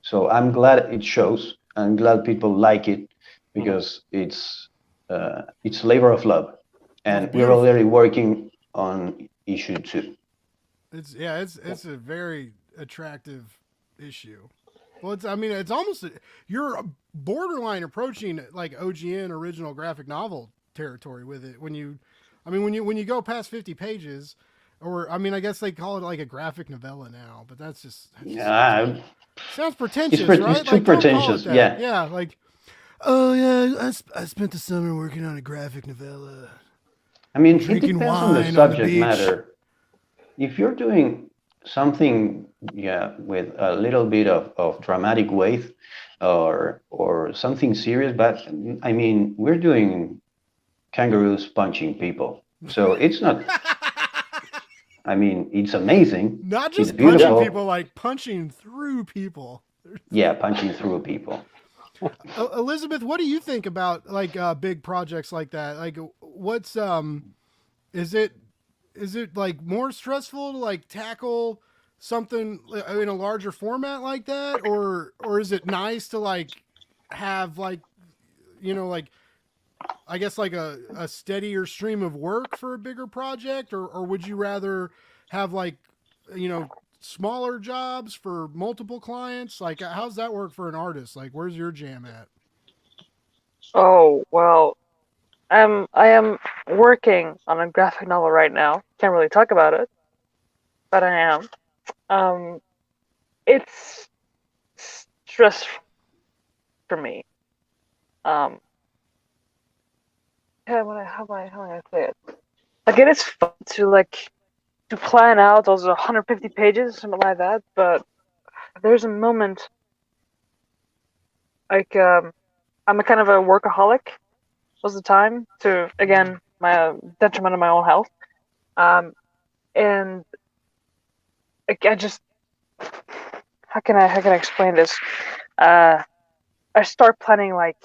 So I'm glad it shows. I'm glad people like it because it's labor of love, and we're already working on issue 2.
It's a very attractive issue. Well, it's almost you're borderline approaching like OGN original graphic novel territory with it when you go past 50 pages, or I guess they call it like a graphic novella now, but that's just sounds pretentious, right?
It's too pretentious.
Yeah, like, oh yeah, I spent the summer working on a graphic novella.
I mean, it
Drinking
depends on the
wine on the
subject
beach.
matter. If you're doing something, with a little bit of dramatic weight or something serious, but I mean, we're doing kangaroos punching people, so it's not. I mean, it's amazing.
Not just
It's beautiful.
punching people, like punching through people.
Yeah, punching through people.
Elizabeth, what do you think about like big projects like that? Like, what's is it like more stressful to like tackle something in a larger format like that, or is it nice to like have like like I guess like a steadier stream of work for a bigger project, or would you rather have like smaller jobs for multiple clients? Like, how's that work for an artist? Like, where's your jam at?
Oh, well, I am working on a graphic novel right now. Can't really talk about it, but I am. It's stressful for me. How am I gonna say it? Like, it is fun to plan out those 150 pages, something like that. But there's a moment, like, I'm a kind of a workaholic most of the time, to again my detriment of my own health, and I just how can I explain this? I start planning like,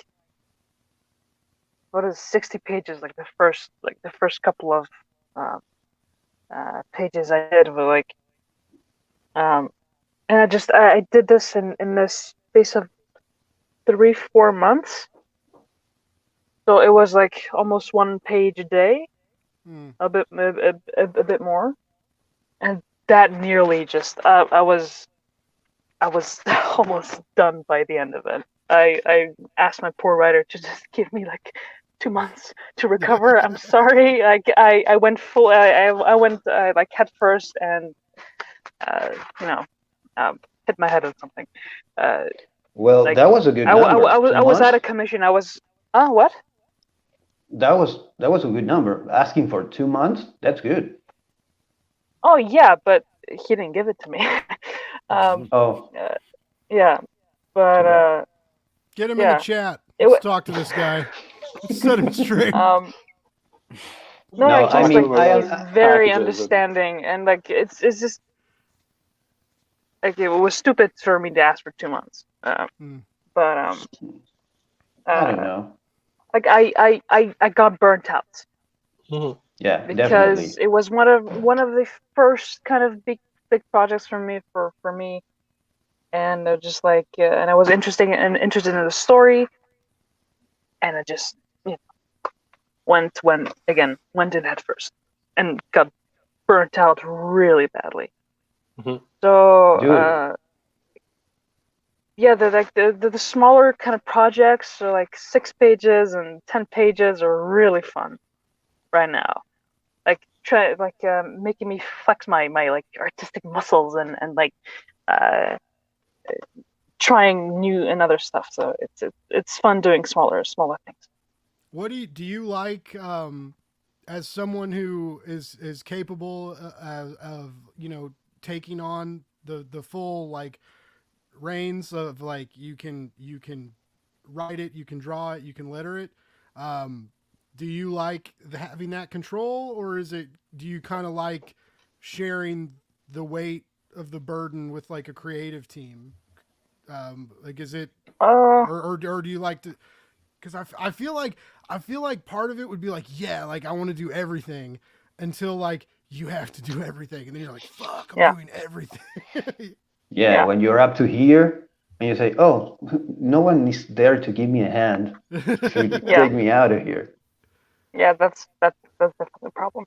what is 60 pages, like the first couple of pages I did were like, and I did this in this space of 3-4 months. So it was like almost 1 page a day, a bit more, and that nearly just I was almost done by the end of it. I asked my poor writer to just give me like 2 months to recover. I'm sorry. I went full. I went like head first and hit my head on something.
Well,
like,
that was a good number.
I was out of commission. I was what?
That was a good number. Asking for 2 months, that's good.
Oh yeah, but he didn't give it to me. Yeah, but
get him in the chat. Let's talk to this guy. Let's set him straight.
He's very understanding, and like it's just like it was stupid for me to ask for 2 months. But
I don't know.
Like I got burnt out.
Mm-hmm. Yeah,
because
definitely.
It was one of the first kind of big projects for me, and they're just like, and I was interested in the story, and I just went in head first and got burnt out really badly.
Mm-hmm.
So the smaller kind of projects, so like 6 pages and 10 pages, are really fun right now. Like making me flex my like artistic muscles and like trying new and other stuff. So it's fun doing smaller things.
What do you like as someone who is capable of taking on the full like reins of like you can write it, you can draw it, you can letter it. Do you like having that control, or do you kind of like sharing the weight of the burden with like a creative team? Like, is it or do you like to? Because I feel like part of it would be like, yeah, like I want to do everything until like you have to do everything, and then you're like, fuck, I'm doing everything.
Yeah, when you're up to here and you say, oh, no one is there to give me a hand to take me out of here.
Yeah, that's that's definitely a problem.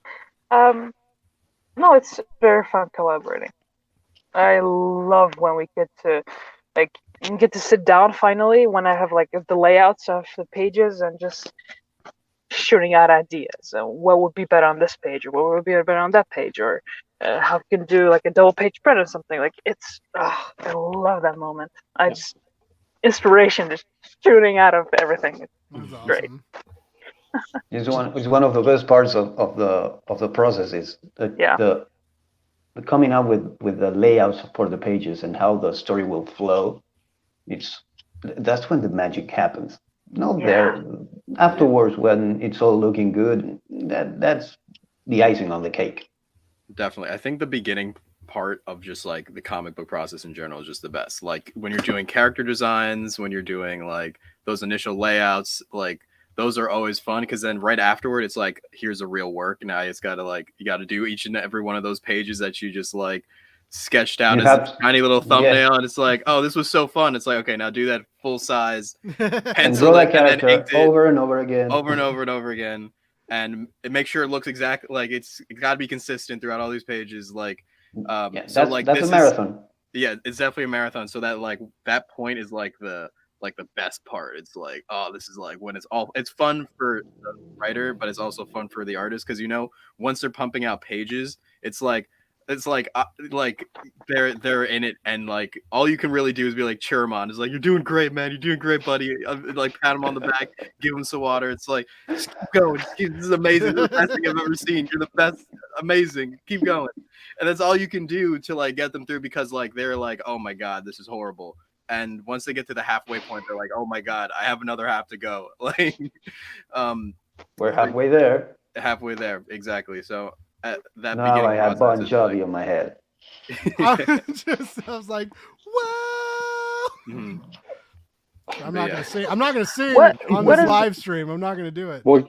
No, it's very fun collaborating. I love when we get to sit down finally when I have like the layouts of the pages and just shooting out ideas. What would be better on this page, or what would be better on that page, or how we can do like a double page spread or something. Like I love that moment. Inspiration just shooting out of everything. It's
That's
great.
awesome.
It's one of the best parts of the process is the coming up with the layouts for the pages and how the story will flow. That's when the magic happens. Not there afterwards when it's all looking good. That's the icing on the cake.
Definitely. I think the beginning part of just like the comic book process in general is just the best. Like when you're doing character designs, when you're doing like those initial layouts, like those are always fun because then right afterward it's like, here's a real work. Now it's got to like, you got to do each and every one of those pages that you just like sketched out as a tiny little thumbnail, and it's like, oh, this was so fun. It's like, okay, now do that full size
And
pencil
draw
it
that
and then ink
character
it
over and over again.
over and over and over again, and make sure it looks exactly like it's got to be consistent throughout all these pages. Like,
that's a marathon.
It's definitely a marathon. So that like that point is like the best part. It's like, oh, this is like when it's fun for the writer, but it's also fun for the artist because once they're pumping out pages, it's like they're in it, and like all you can really do is be like cheer them on. It's like, you're doing great, man. You're doing great, buddy. Like pat him on the back, give him some water. It's like, just keep going. This is amazing. This is the best thing I've ever seen. You're the best. Amazing. Keep going. And that's all you can do to like get them through because like they're like, oh my god, this is horrible. And once they get to the halfway point, they're like, oh my god, I have another half to go. Like,
we're halfway there.
Halfway there, exactly. So. That
now I have Bon Jovi on my head.
I was like, whoa!
Mm-hmm.
I'm not gonna sing on this live stream. I'm not gonna do it.
We'll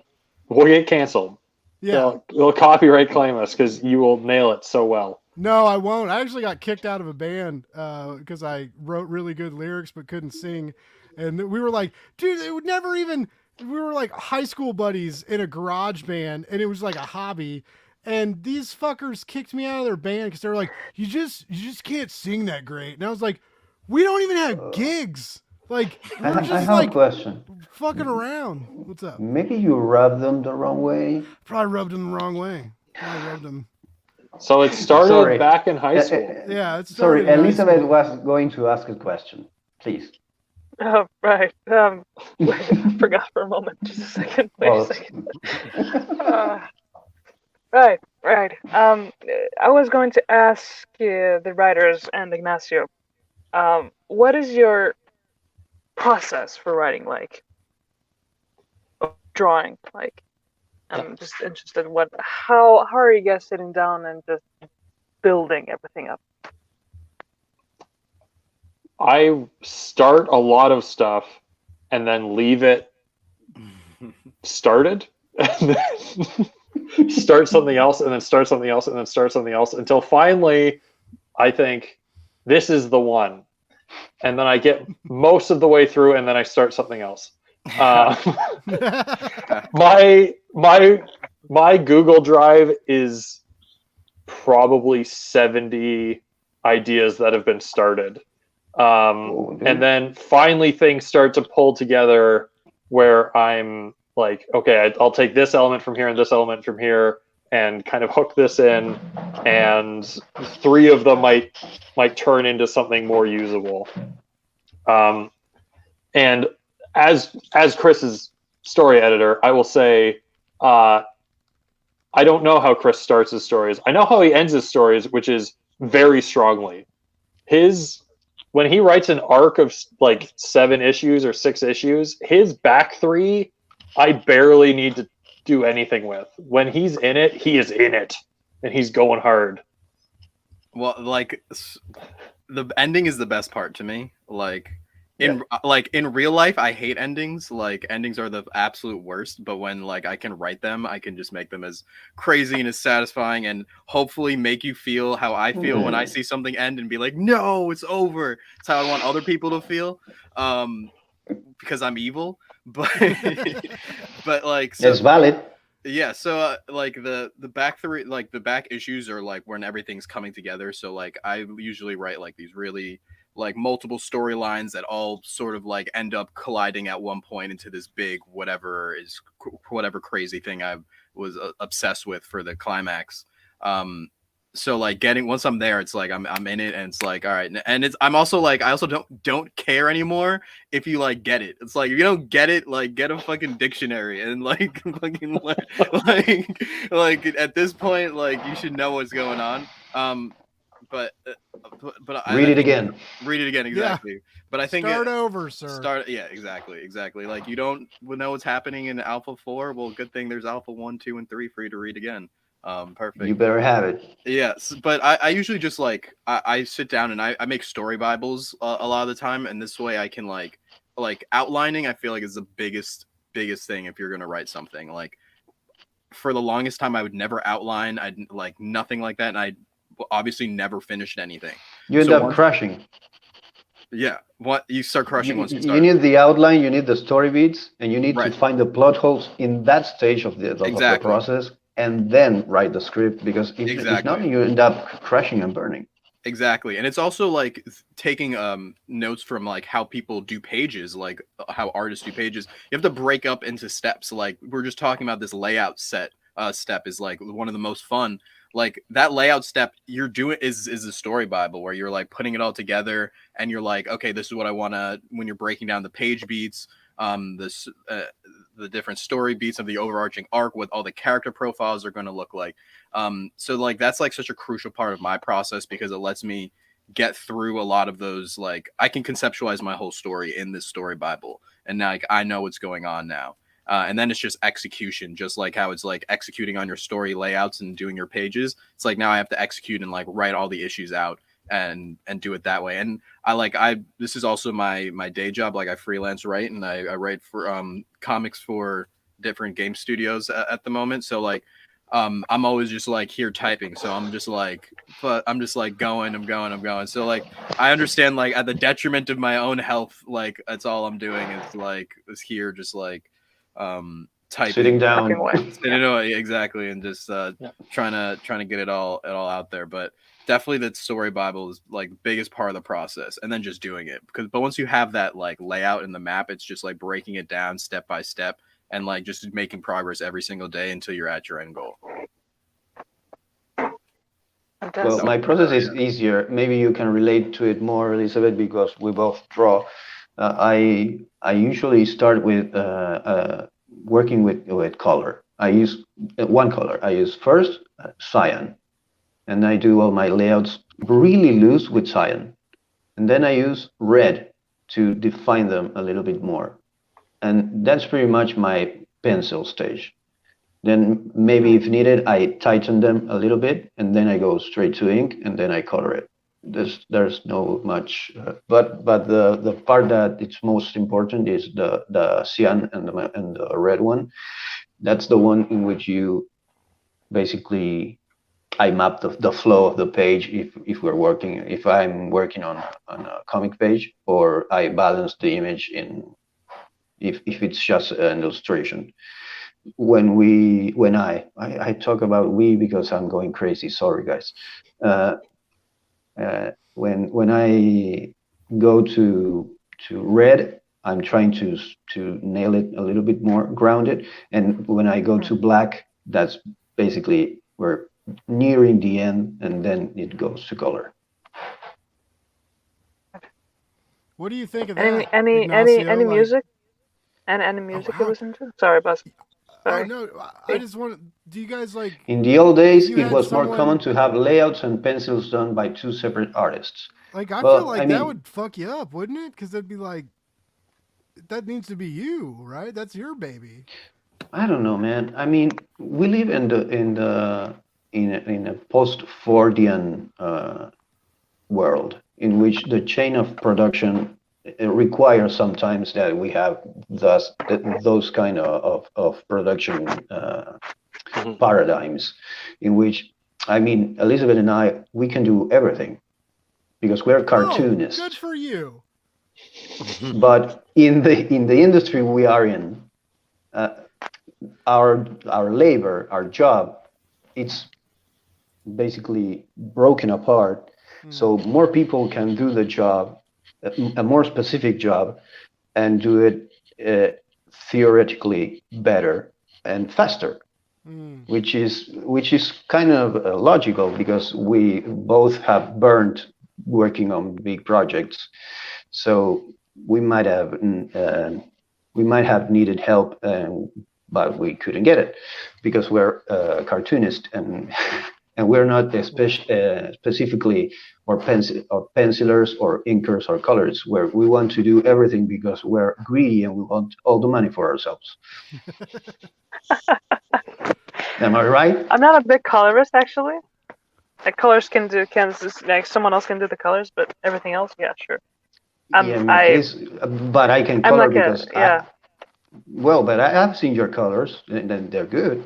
get canceled.
Yeah,
they'll copyright claim us because you will nail it so well.
No, I won't. I actually got kicked out of a band because I wrote really good lyrics but couldn't sing, and we were like, dude, it would never even. We were like high school buddies in a garage band, and it was like a hobby. And these fuckers kicked me out of their band because they were like, you just can't sing that great. And I was like, we don't even have gigs. Like, we're just
I have
like
a question.
Fucking around. What's up?
Maybe you rubbed them the wrong way.
Probably rubbed them the wrong way. Probably rubbed them.
So it started back in high school.
Yeah, it's
sorry. Elizabeth was going to ask a question. Please.
Oh, right. I forgot for a moment. Just a second. Wait a second. Right. I was going to ask the writers and Ignacio, what is your process for writing like? Drawing like? I'm just interested in how are you guys sitting down and just building everything up?
I start a lot of stuff and then leave it started. And then start something else and then start something else and then start something else until finally I think this is the one. And then I get most of the way through and then I start something else. My Google Drive is probably 70 ideas that have been started. And then finally things start to pull together where I'm like, okay, I'll take this element from here and this element from here and kind of hook this in, and 3 of them might turn into something more usable. And as Chris's story editor, I will say, I don't know how Chris starts his stories. I know how he ends his stories, which is very strongly. When he writes an arc of like 7 issues or 6 issues, his back 3, I barely need to do anything with. When he's in it, he is in it, and he's going hard.
Well, like the ending is the best part to me. Like in real life, I hate endings. Like endings are the absolute worst. But when like I can write them, I can just make them as crazy and as satisfying, and hopefully make you feel how I feel when I see something end and be like, no, it's over. It's how I want other people to feel. Because I'm evil. But like, so,
it's valid.
Yeah, so like the back three, like the back issues are like when everything's coming together. So like I usually write like these really like multiple storylines that all sort of like end up colliding at one point into this big whatever crazy thing I was obsessed with for the climax. So like once I'm there, it's like I'm in it, and it's like all right, and it's I'm also like I also don't care anymore if you like get it. It's like if you don't get it, like get a fucking dictionary and like fucking like at this point, like you should know what's going on. But
Read it again.
Read it again, exactly. Yeah. But I think
start over, sir.
Yeah, exactly. Like you don't know what's happening in Alpha 4. Well, good thing there's Alpha 1, 2, and 3 for you to read again. Perfect.
You better have it.
Yes, but I usually just like I sit down and I make story bibles a lot of the time, and this way I can like outlining. I feel like is the biggest thing if you're gonna write something. Like for the longest time, I would never outline. I'd like nothing like that, and I obviously never finished anything.
You end up crushing.
Yeah, what you start crushing once you start.
You need the outline, you need the story beats, and you need to find the plot holes in that stage of the process. And then write the script, because if not, you end up crashing and burning.
Exactly. And it's also like taking notes from like how people do pages, like how artists do pages. You have to break up into steps. Like we're just talking about this layout step is like one of the most fun. Like that layout step you're doing is a story bible where you're like putting it all together, and you're like, okay, this is what I want to, when you're breaking down the page beats, the different story beats of the overarching arc, what all the character profiles are going to look like. So like that's like such a crucial part of my process, because it lets me get through a lot of those. Like I can conceptualize my whole story in this story bible, and now like I know what's going on now. And then it's just execution, just like how it's like executing on your story layouts and doing your pages. It's like now I have to execute and like write all the issues out and do it that way. And this is also my day job. Like I freelance write, and I write for comics for different game studios at the moment. So like I'm always just like here typing, so I'm just like going. So like I understand, like at the detriment of my own health, like that's all I'm doing is here just like typing,
sitting down,
exactly, and just trying to get it all out there. But definitely that story bible is like biggest part of the process, and then just doing it, but once you have that like layout in the map, it's just like breaking it down step by step and like just making progress every single day until you're at your end goal.
Well, my process is easier. Maybe you can relate to it more, Elizabeth, because we both draw. I usually start with working with color. I use one color. I use first cyan, and I do all my layouts really loose with cyan, and then I use red to define them a little bit more, and that's pretty much my pencil stage. Then maybe if needed, I tighten them a little bit, and then I go straight to ink, and then I color it. There's no much, but the part that it's most important is the cyan and the red one. That's the one in which you basically I map the flow of the page if I'm working on a comic page, or I balance the image in if it's just an illustration. When I talk about we because I'm going crazy. Sorry, guys. When I go to red, I'm trying to nail it a little bit more, ground it. And when I go to black, that's basically we're nearing the end, and then it goes to color.
What do you think of that?
Any music? And any music you listen to? Sorry, Buzz. Sorry.
Oh, no, I just want. Do you guys like?
In the old days, it was more common to have layouts and pencils done by two separate artists.
Like I feel like that would fuck you up, wouldn't it? Because it'd be like, that needs to be you, right? That's your baby.
I don't know, man. I mean, we live in a post-Fordian world in which the chain of production requires sometimes that we have those kind of production paradigms, in which, I mean, Elizabeth and I, we can do everything because we're cartoonists.
Good for you.
But in the industry we are in, our labor, our job, it's basically broken apart, so more people can do the job, a more specific job, and do it theoretically better and faster, which is kind of logical because we both have burned working on big projects, so we might have needed help, but we couldn't get it because we're cartoonists and we're not specifically or pencilers or inkers or colors, where we want to do everything because we're greedy and we want all the money for ourselves. Am I right?
I'm not a big colorist actually. Like colors can like someone else can do the colors, but everything else, yeah, sure.
Yeah, in my case, but I can color because but I have seen your colors and they're good.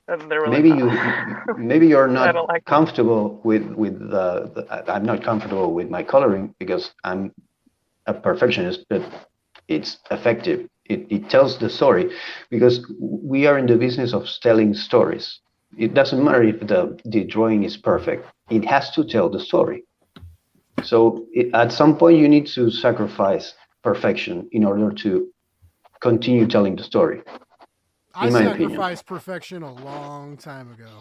They're really
Maybe you're not
like
comfortable with I'm not comfortable with my coloring because I'm a perfectionist, but it's effective. It tells the story because we are in the business of telling stories. It doesn't matter if the drawing is perfect. It has to tell the story. So at some point you need to sacrifice perfection in order to continue telling the story.
I sacrificed perfection a long time ago.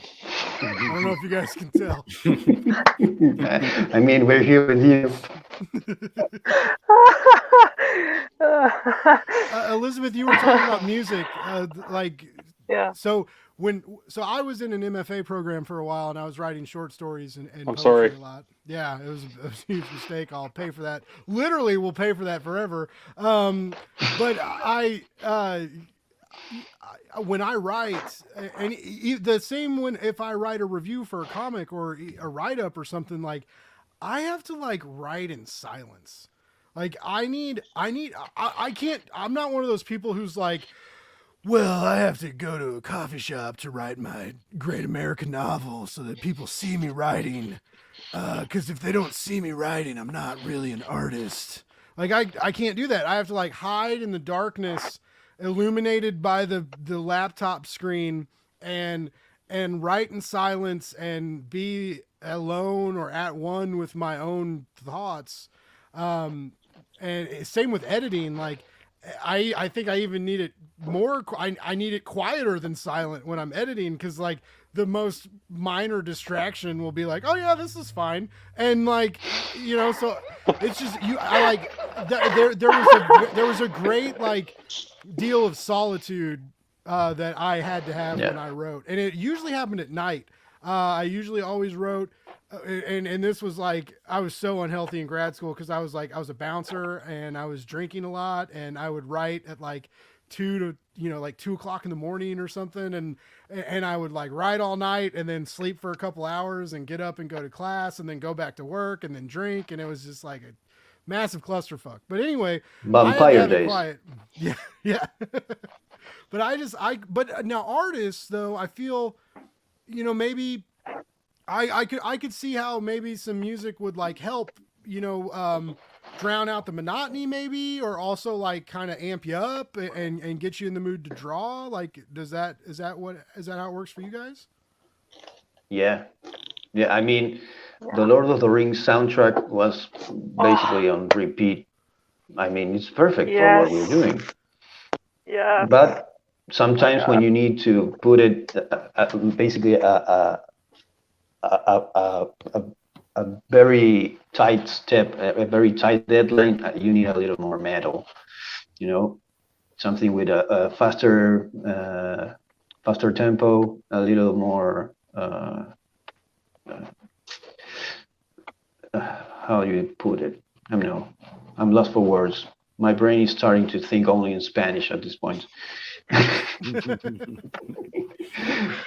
I don't know if you guys can tell.
I mean, we're here with you.
Elizabeth, you were talking about music,
yeah.
So I was in an MFA program for a while, and I was writing short stories and
I'm
poetry
sorry.
a lot. Yeah, it was a huge mistake. I'll pay for that. Literally, we'll pay for that forever. But when I write, and the same when if I write a review for a comic or a write up or something, like I have to like write in silence. Like I can't. I'm not one of those people who's like, well, I have to go to a coffee shop to write my great American novel so that people see me writing. Because if they don't see me writing, I'm not really an artist. Like I can't do that. I have to like hide in the darkness, illuminated by the laptop screen, and write in silence and be alone or at one with my own thoughts. And same with editing. Like I think I even need it more. I need it quieter than silent when I'm editing, because like the most minor distraction will be like, oh yeah, this is fine, and like so it's just there was a great like deal of solitude that I had to have when I wrote, and it usually happened at night. I usually always wrote. And this was like, I was so unhealthy in grad school because I was a bouncer and I was drinking a lot, and I would write at like 2 o'clock in the morning or something, and I would like write all night and then sleep for a couple hours and get up and go to class and then go back to work and then drink, and it was just like a massive clusterfuck. But anyway,
vampire days.
Quiet. Yeah. But now artists though, I feel maybe I could see how maybe some music would like help, drown out the monotony maybe, or also like kind of amp you up and get you in the mood to draw. Like, is that how it works for you guys?
Yeah. I mean, the Lord of the Rings soundtrack was basically on repeat. I mean, it's perfect for what we're doing.
Yeah.
But sometimes when you need to put it, basically a very tight step, a very tight deadline, you need a little more metal, something with a faster tempo, a little more, how do you put it? I don't know. I'm lost for words. My brain is starting to think only in Spanish at this point.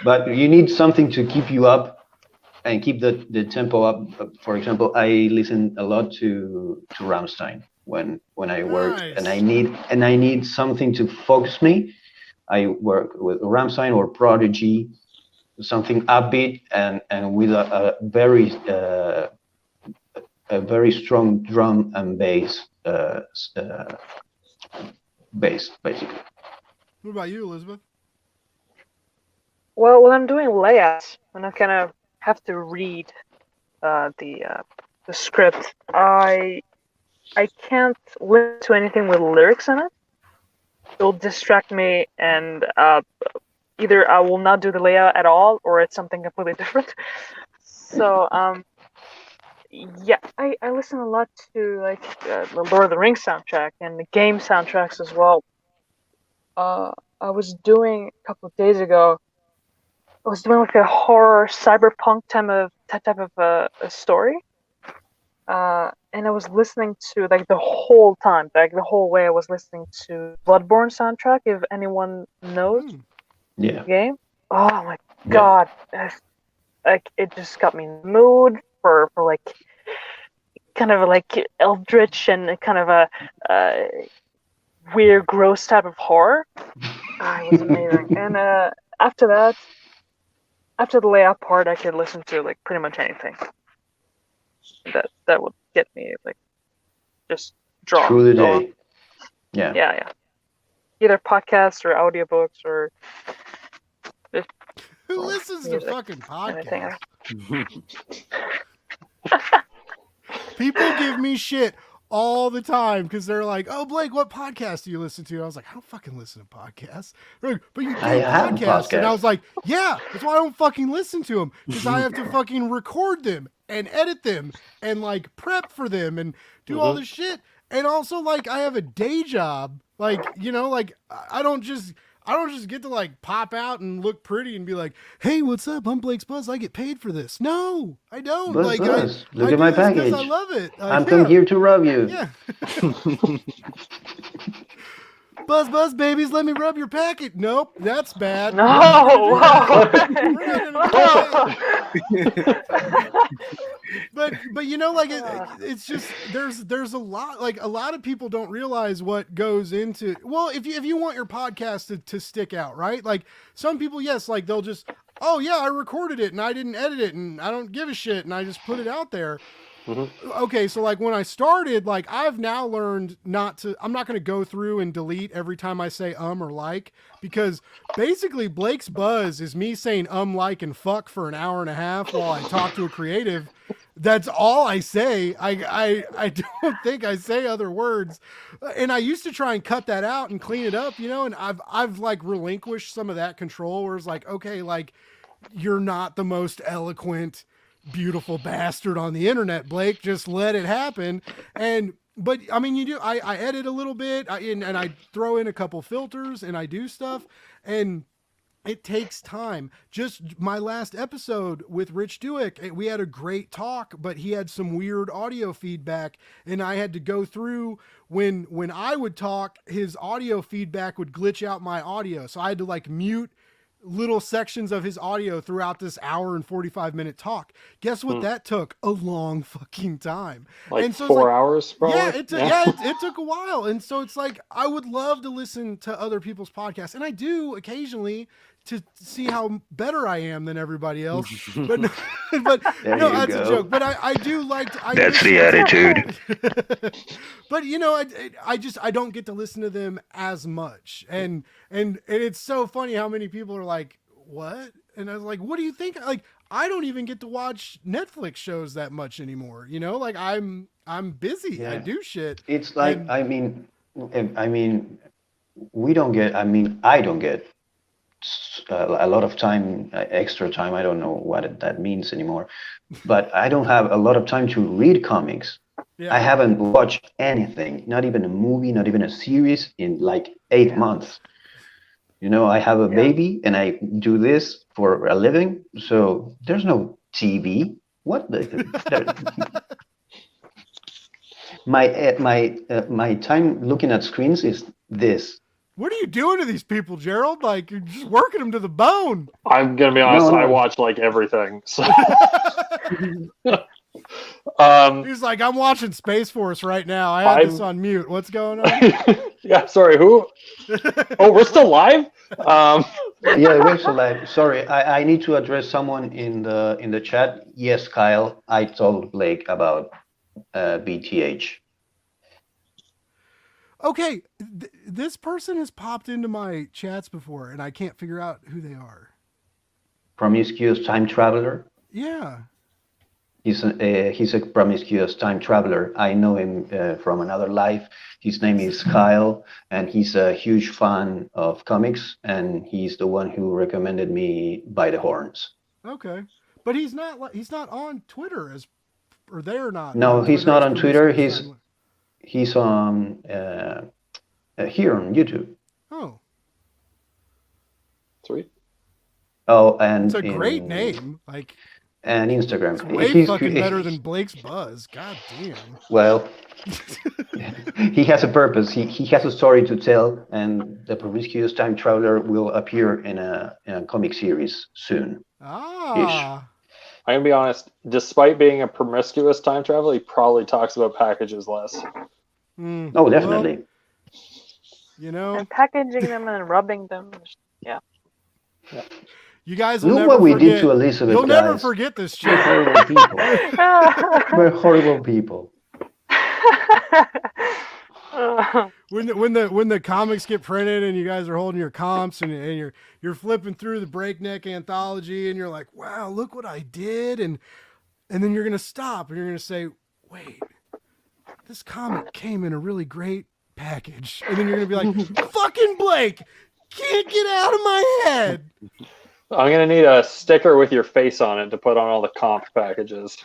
But you need something to keep you up and keep the tempo up. For example, I listen a lot to Rammstein when I work, and I need something to focus me. I work with Rammstein or Prodigy, something upbeat and with a very strong drum and bass basically.
What about you, Elizabeth?
Well, when I'm doing layouts, when I kind of have to read the script, I can't listen to anything with lyrics in it. It'll distract me, and either I will not do the layout at all, or it's something completely different. So yeah, I listen a lot to like the Lord of the Rings soundtrack and the game soundtracks as well. I was doing a couple of days ago. I was doing like a horror cyberpunk type of a story. And I was listening to like the whole time, like the whole way I was listening to Bloodborne soundtrack. If anyone knows
Yeah.
the game, oh my
Yeah.
god, like it just got me in the mood for like kind of like eldritch and kind of a weird, gross type of horror. It was amazing. And after that, after the layout part, I could listen to like pretty much anything. That would get me like just drawn.
Through the
going.
day. Yeah.
Yeah. Either podcasts or audiobooks or
Who listens to
music,
fucking
anything
podcasts? People give me shit all the time because they're like, "Oh, Blake, what podcast do you listen to?" I was like, "I don't fucking listen to podcasts." They're like, "But you do
I have a
podcasts," and I
podcast.
was like, "Yeah, that's why I don't fucking listen to them because I have to fucking record them and edit them and like prep for them and do all this shit." And also, like, I have a day job, like, you know, like I don't just get to like pop out and look pretty and be like, "Hey, what's up? I'm Blake's Buzz. I get paid for this." No, I don't.
Buzz,
like,
Buzz, look
I
at
do
my
this 'cause
package.
I love it.
I'm come here to rub you.
Yeah. Buzz, babies, let me rub your packet. Nope, that's bad.
No,
We're not gonna do that. But you know, like it's just there's a lot of people don't realize what goes into. Well, if you want your podcast to stick out, right? Like some people, yes, like they'll just, oh yeah, I recorded it and I didn't edit it and I don't give a shit and I just put it out there. Okay, so like when I started, like I've now learned I'm not going to go through and delete every time I say or like, because basically Blake's Buzz is me saying like and fuck for an hour and a half while I talk to a creative. That's all I say. I don't think I say other words. And I used to try and cut that out and clean it up, you know, and I've like relinquished some of that control where it's like, okay, like you're not the most eloquent, beautiful bastard on the internet, Blake, just let it happen. But I mean, you do, I edit a little bit and I throw in a couple filters and I do stuff, and it takes time. Just my last episode with Rich Duick, we had a great talk, but he had some weird audio feedback, and I had to go through when I would talk, his audio feedback would glitch out my audio. So I had to like mute little sections of his audio throughout this hour and 45-minute talk. Guess what that took? A long fucking time.
Like
and so
4 hours, probably.
Yeah, it took a while. And so it's like, I would love to listen to other people's podcasts, and I do occasionally to see how better I am than everybody else. But no, that's a joke. But I do like to,
That's the attitude.
But you know, I don't get to listen to them as much, and it's so funny how many people are like, what? And I was like, what do you think? Like, I don't even get to watch Netflix shows that much anymore. You know, like I'm busy.
Yeah.
I do shit.
It's like, I mean, we don't get, I don't get a lot of time, extra time. I don't know what that means anymore, but I don't have a lot of time to read comics.
Yeah.
I haven't watched anything, not even a movie, not even a series in like 8 months. You know, I have a baby and I do this for a living, so there's no TV. What my time looking at screens is this.
What are you doing to these people, Gerald? Like, you're just working them to the bone.
I'm gonna be honest.
No.
I watch like everything. So.
He's like, I'm watching Space Force right now. I have this on mute. What's going on?
Yeah, sorry. Who? Oh, we're still live.
Yeah, we're still live. Sorry, I need to address someone in the chat. Yes, Kyle, I told Blake about BTH.
Okay, this person has popped into my chats before, and I can't figure out who they are.
promiscuous time traveler.
Yeah.
He's a promiscuous time traveler. I know him from another life. His name is Kyle, and he's a huge fan of comics, and he's the one who recommended me By the Horns.
Okay. But he's not on Twitter or they're not.
No,
on
he's
Twitter
not
as
on Twitter.
promiscuous
He's on here on YouTube.
Oh.
Sweet.
Oh, and
It's a great name. Like,
and Instagram.
it's way fucking better than Blake's Buzz. God damn.
Well, he has a purpose. He has a story to tell, and the promiscuous time traveler will appear in a comic series soon.
Ah.
I'm gonna be honest. Despite being a promiscuous time traveler, he probably talks about packages less.
Oh, definitely.
Well, you know,
And packaging them and rubbing them. Yeah.
you guys will
Look
never
what we
forget.
did to Elizabeth.
You'll never
guys.
forget this
We're
shit.
horrible people. We're horrible people.
When the comics get printed and you guys are holding your comps and you're flipping through the Breakneck Anthology and you're like, wow, look what I did, and then you're gonna stop and you're gonna say, wait, this comic came in a really great package, and then you're gonna be like, fucking Blake, can't get out of my head.
I'm gonna need a sticker with your face on it to put on all the comp packages.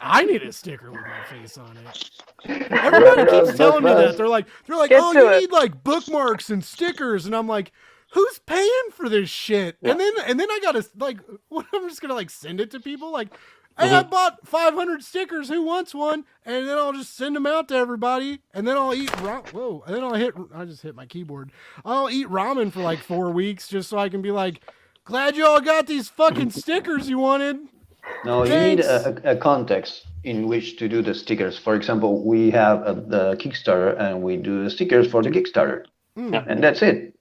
I need a sticker with my face on it. Everybody keeps telling me that. They're like,
Get
oh,
to
you
it.
need like bookmarks and stickers, and I'm like, who's paying for this shit?
Yeah.
And then I gotta like, what, I'm just gonna like send it to people like, hey, I bought 500 stickers. Who wants one? And then I'll just send them out to everybody, and then I'll eat. And then I just hit my keyboard. I'll eat ramen for like 4 weeks just so I can be like, glad you all got these fucking stickers you wanted.
No, you need
Thanks.
a context in which to do the stickers. For example, we have the Kickstarter, and we do the stickers for the Kickstarter, and that's it.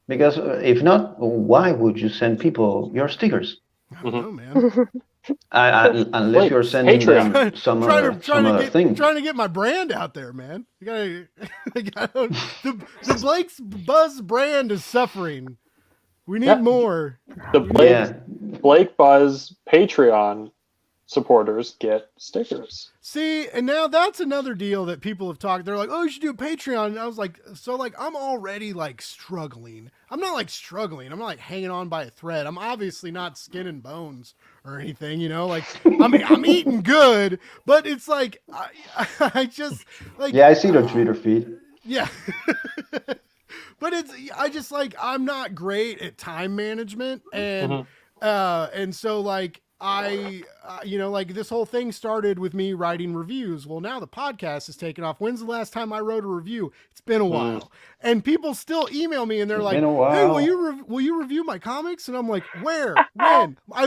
Because if not, why would you send people your stickers?
I don't know, man.
Unless
Wait,
you're sending
Patreon.
them some other thing.
Trying to get my brand out there, man. You gotta the Blake's Buzz brand is suffering. We need more.
The Blake Buzz Patreon supporters get stickers.
See, and now that's another deal that people have talked. They're like, "Oh, you should do a Patreon." And I was like, "So, like, I'm already like struggling. I'm not like struggling. I'm not like hanging on by a thread. I'm obviously not skin and bones or anything, you know. Like, I mean, I'm eating good, but it's like I just like
Yeah, I see the Twitter feed.
yeah." But I'm not great at time management, and so like like this whole thing started with me writing reviews. Well, now the podcast is taking off. When's the last time I wrote a review? It's been a while, and people still email me and they're like,
been a
"Hey,
while.
will you review my comics?" And I'm like, "Where? When? I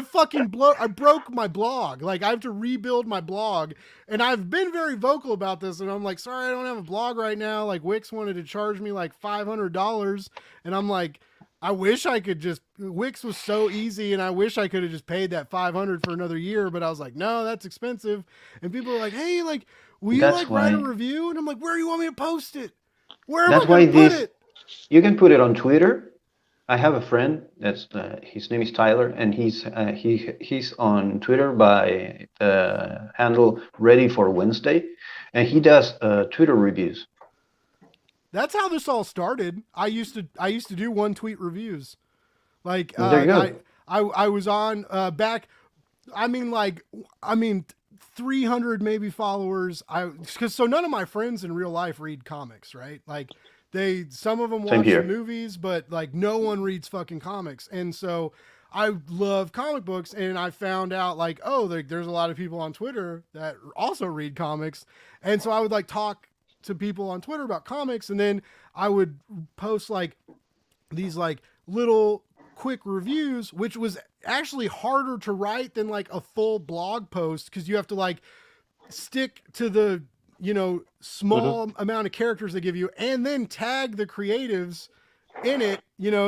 broke my blog. Like I have to rebuild my blog." And I've been very vocal about this, and I'm like, sorry, I don't have a blog right now. Like Wix wanted to charge me like $500, and I'm like, I wish I could just. Wix was so easy, and I wish I could have just paid that $500 for another year. But I was like, no, that's expensive. And people are like, hey, like, will you write a review? And I'm like, where do you want me to post it? Where am I going to put it?
You can put it on Twitter. I have a friend that's his name is Tyler, and he's on Twitter by the handle Ready for Wednesday, and he does Twitter reviews.
That's how this all started. I used to do one tweet reviews. Like
There you go.
I was on back. I mean 300 maybe followers. So none of my friends in real life read comics, right? Like some of them watch the movies, but like no one reads fucking comics. And so I love comic books, and I found out like, oh, there's a lot of people on Twitter that also read comics. And so I would like talk to people on Twitter about comics, and then I would post like these like little quick reviews, which was actually harder to write than like a full blog post, because you have to like stick to the small amount of characters they give you, and then tag the creatives in it,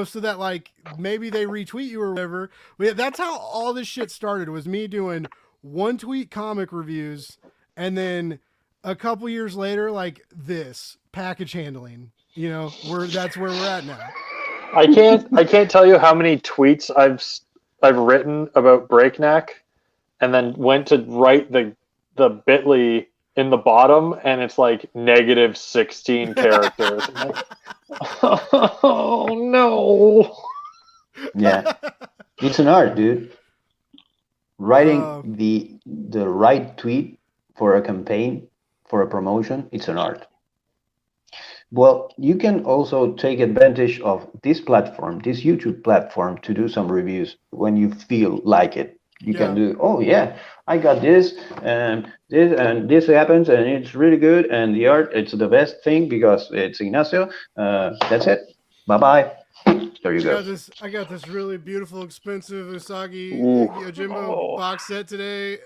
so that like maybe they retweet you or whatever. But yeah, that's how all this shit started, was me doing one tweet comic reviews, and then a couple years later, like this package handling, that's where we're at now.
I can't tell you how many tweets I've written about Breakneck, and then went to write the bit.ly in the bottom, and it's like -16 characters. I'm like, oh no!
Yeah, it's an art, dude. Writing the right tweet for a campaign, for a promotion, it's an art. Well, you can also take advantage of this platform, this YouTube platform, to do some reviews when you feel like it. You can do, oh yeah, I got this and this happens and it's really good, and the art, it's the best thing because it's Ignacio. That's it. Bye bye. There you go.
I got this really beautiful, expensive Usagi
Ooh.
Yojimbo box set today.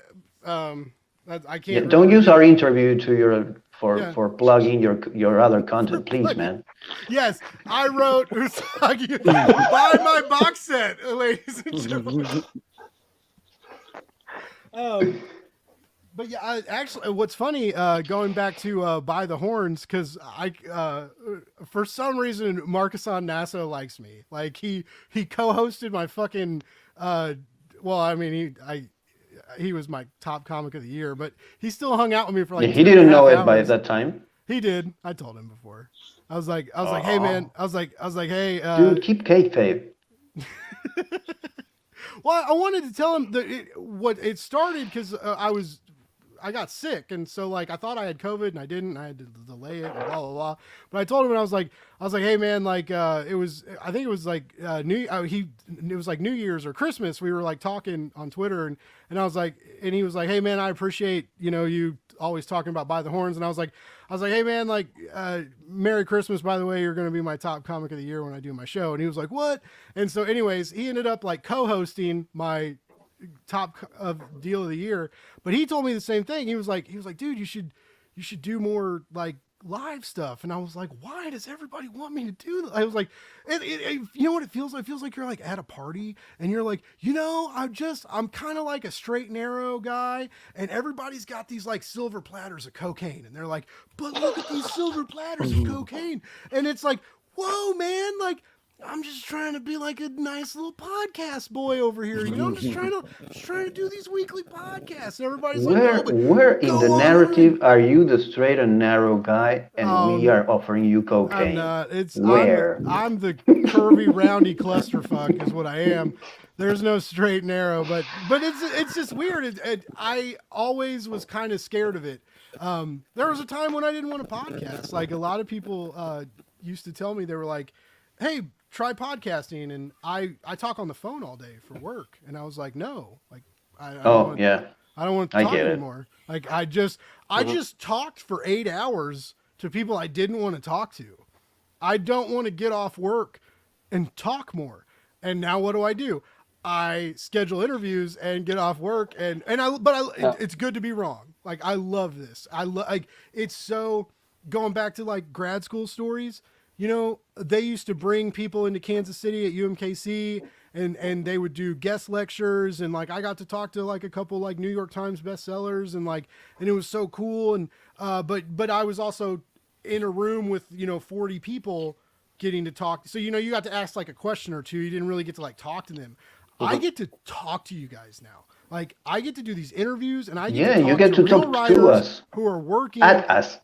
I can't.
Don't use our interview to for plugging your other content, please, man.
Yes, I wrote Usagi. Buy my box set, ladies and gentlemen. But yeah, actually, what's funny, going back to By the Horns, because for some reason, Marcus-san Nasso likes me. Like he co-hosted my fucking. Well, I mean, he was my top comic of the year, but he still hung out with me for like.
He didn't know it by that time.
He did. I told him before. I was like, hey man, I was like, hey,
dude, keep kayfabe.
Well, I wanted to tell him that what it started because I got sick, and so like I thought I had COVID and I didn't. I had to delay it and blah blah blah. But I told him, and I was like, hey man, like it was. I think it was like it was like New Year's or Christmas. We were like talking on Twitter, and I was like, and he was like, hey man, I appreciate you always talking about By the Horns, and I was like, hey man, like Merry Christmas, by the way, you're going to be my top comic of the year when I do my show. And he was like, what? And so anyways, he ended up like co-hosting my top of deal of the year, but he told me the same thing. He was like, dude, you should do more like live stuff. And I was like, why does everybody want me to do that? I was like, you know what it feels like? It feels like you're like at a party and you're like, I'm kind of like a straight and narrow guy, and everybody's got these like silver platters of cocaine, and they're like, but look at these silver platters of cocaine. And it's like, whoa, man, like I'm just trying to be like a nice little podcast boy over here. I'm just trying to do these weekly podcasts. And everybody's
where in the narrative are you the straight and narrow guy, and we are offering you cocaine?
I'm not.
Where?
I'm the curvy, roundy clusterfuck is what I am. There's no straight and narrow, but it's just weird. I always was kind of scared of it. There was a time when I didn't want a podcast. Like a lot of people used to tell me, they were like, hey, try podcasting, and I talk on the phone all day for work, and I was like, no, like I don't want to talk anymore. Like I just talked for 8 hours to people I didn't want to talk to. I don't want to get off work and talk more. And now what do? I schedule interviews and get off work, it's good to be wrong. Like I love this. It's so, going back to like grad school stories. They used to bring people into Kansas City at UMKC, and they would do guest lectures, and like I got to talk to like a couple like New York Times bestsellers, and it was so cool. And but I was also in a room with 40 people getting to talk. So you got to ask like a question or two. You didn't really get to like talk to them. I get to talk to you guys now. Like I get to do these interviews, and I get to talk to real writers who are working
at us.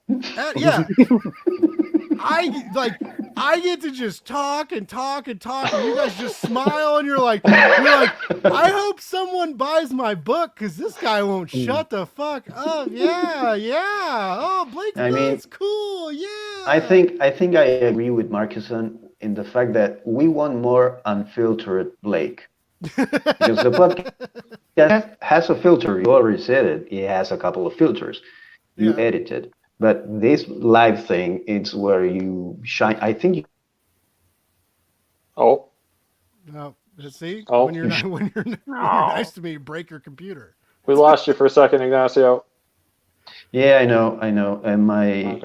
I get to just talk and you guys just smile, and you're like, I hope someone buys my book because this guy won't shut the fuck up. Yeah. Oh, Blake, that's cool. Yeah.
I think I agree with Marcusson in the fact that we want more unfiltered Blake. Because the podcast has a filter. You already said it. It has a couple of filters. You edit it. But this live thing, it's where you shine. I think.
No, see, when you're nice to me, break your computer.
We lost you for a second, Ignacio.
Yeah, I know, and my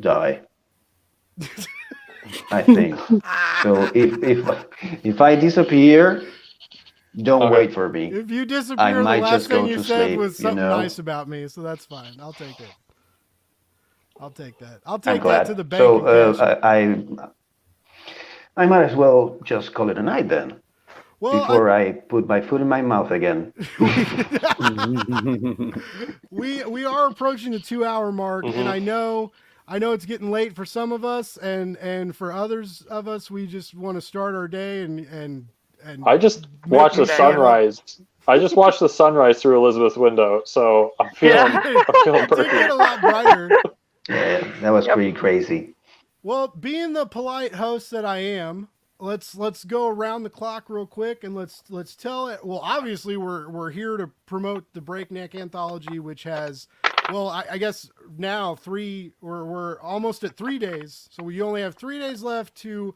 die. I think so. If I disappear, don't wait for me.
If you disappear, the last thing you said was something nice about me, so that's fine. I'll take it. I'll take that. I'll take that to the bank.
So I might as well just call it a night then,
Well,
before I put my foot in my mouth again.
we are approaching the 2-hour mark, and I know it's getting late for some of us, and for others of us, we just want to start our day and
I just watched the sunrise. I just watched the sunrise through Elizabeth's window, so I'm feeling
It did get a lot brighter.
Yeah, that was pretty crazy.
Well, being the polite host that I am, let's go around the clock real quick and let's tell it. Well, obviously we're here to promote the Breakneck Anthology, which has, well, I guess now we're almost at 3 days, so we only have 3 days left to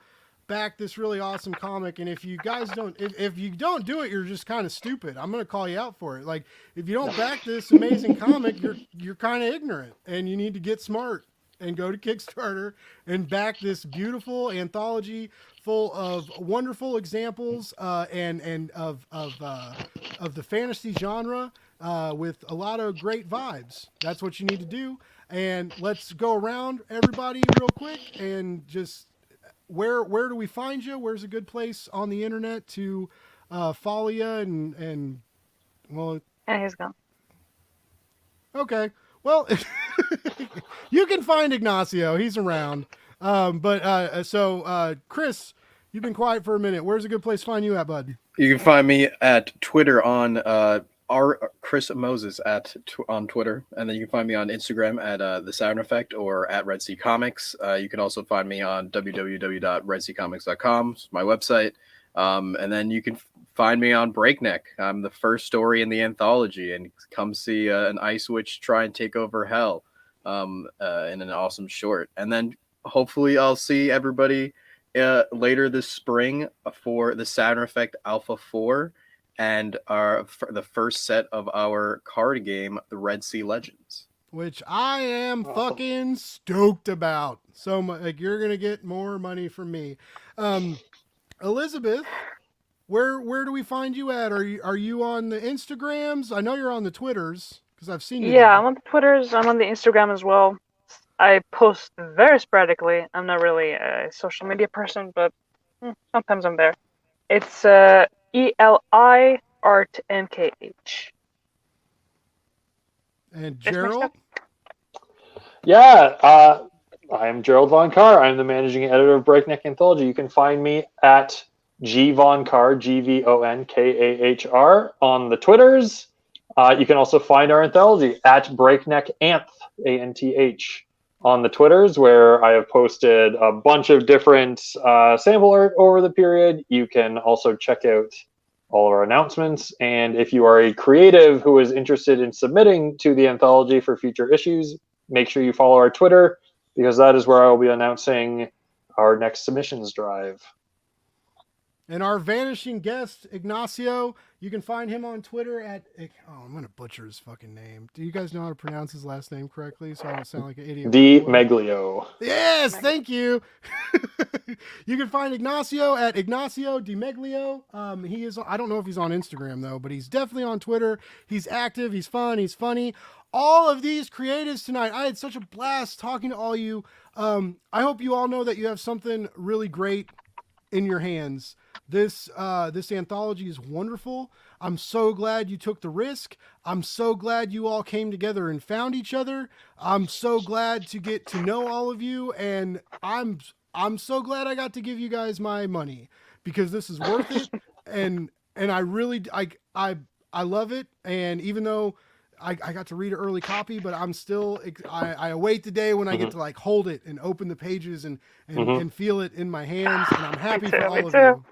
back this really awesome comic. And if you guys don't, if you don't do it, you're just kind of stupid. I'm gonna call you out for it. Like, if you don't back this amazing comic, you're kind of ignorant, and you need to get smart and go to Kickstarter and back this beautiful anthology full of wonderful examples and of the fantasy genre with a lot of great vibes. That's what you need to do. And let's go around everybody real quick and just where do we find you? Where's a good place on the internet to follow you and well?
And he's gone.
Okay. Well, you can find Ignacio. He's around. So Chris, you've been quiet for a minute. Where's a good place to find you at, bud?
You can find me at Twitter on Chris Moses on Twitter, and then you can find me on Instagram at The Sound Effect or at Red Sea Comics. You can also find me on www.redseacomics.com, my website, and then you can find me on Breakneck. I'm the first story in the anthology, and come see an ice witch try and take over hell in an awesome short. And then hopefully I'll see everybody later this spring for the Sound Effect Alpha 4 and the first set of our card game, the Red Sea Legends,
which I am fucking stoked about. So like, you're gonna get more money from me. Elizabeth, where do we find you at? Are you on the Instagrams? I know you're on the Twitters because I've seen you.
Yeah, I'm on the Twitters. I'm on the Instagram as well. I post very sporadically. I'm not really a social media person, but sometimes I'm there. It's ELI Art NKH.
And Gerald?
Yeah, I am Gerald Von Carr. I'm the managing editor of Breakneck Anthology. You can find me at G Von Carr, GVONKAHR, on the Twitters. You can also find our anthology at Breakneck Anth, ANTH, on the Twitters, where I have posted a bunch of different sample art over the period. You can also check out all of our announcements. And if you are a creative who is interested in submitting to the anthology for future issues, make sure you follow our Twitter, because that is where I will be announcing our next submissions drive.
And our vanishing guest, Ignacio, you can find him on Twitter at, I'm going to butcher his fucking name. Do you guys know how to pronounce his last name correctly so I don't sound like an idiot?
Meglio.
Yes, thank you. You can find Ignacio at Ignacio Di Meglio. He is, I don't know if he's on Instagram though, but he's definitely on Twitter. He's active, he's fun, he's funny. All of these creatives tonight, I had such a blast talking to all you. I hope you all know that you have something really great in your hands. This anthology is wonderful. I'm so glad you took the risk. I'm so glad you all came together and found each other. I'm so glad to get to know all of you, and I'm so glad I got to give you guys my money, because this is worth it. and I really I love it. And even though I got to read an early copy, but I'm still, I await the day when I get to like hold it and open the pages and feel it in my hands. And I'm happy for all of you.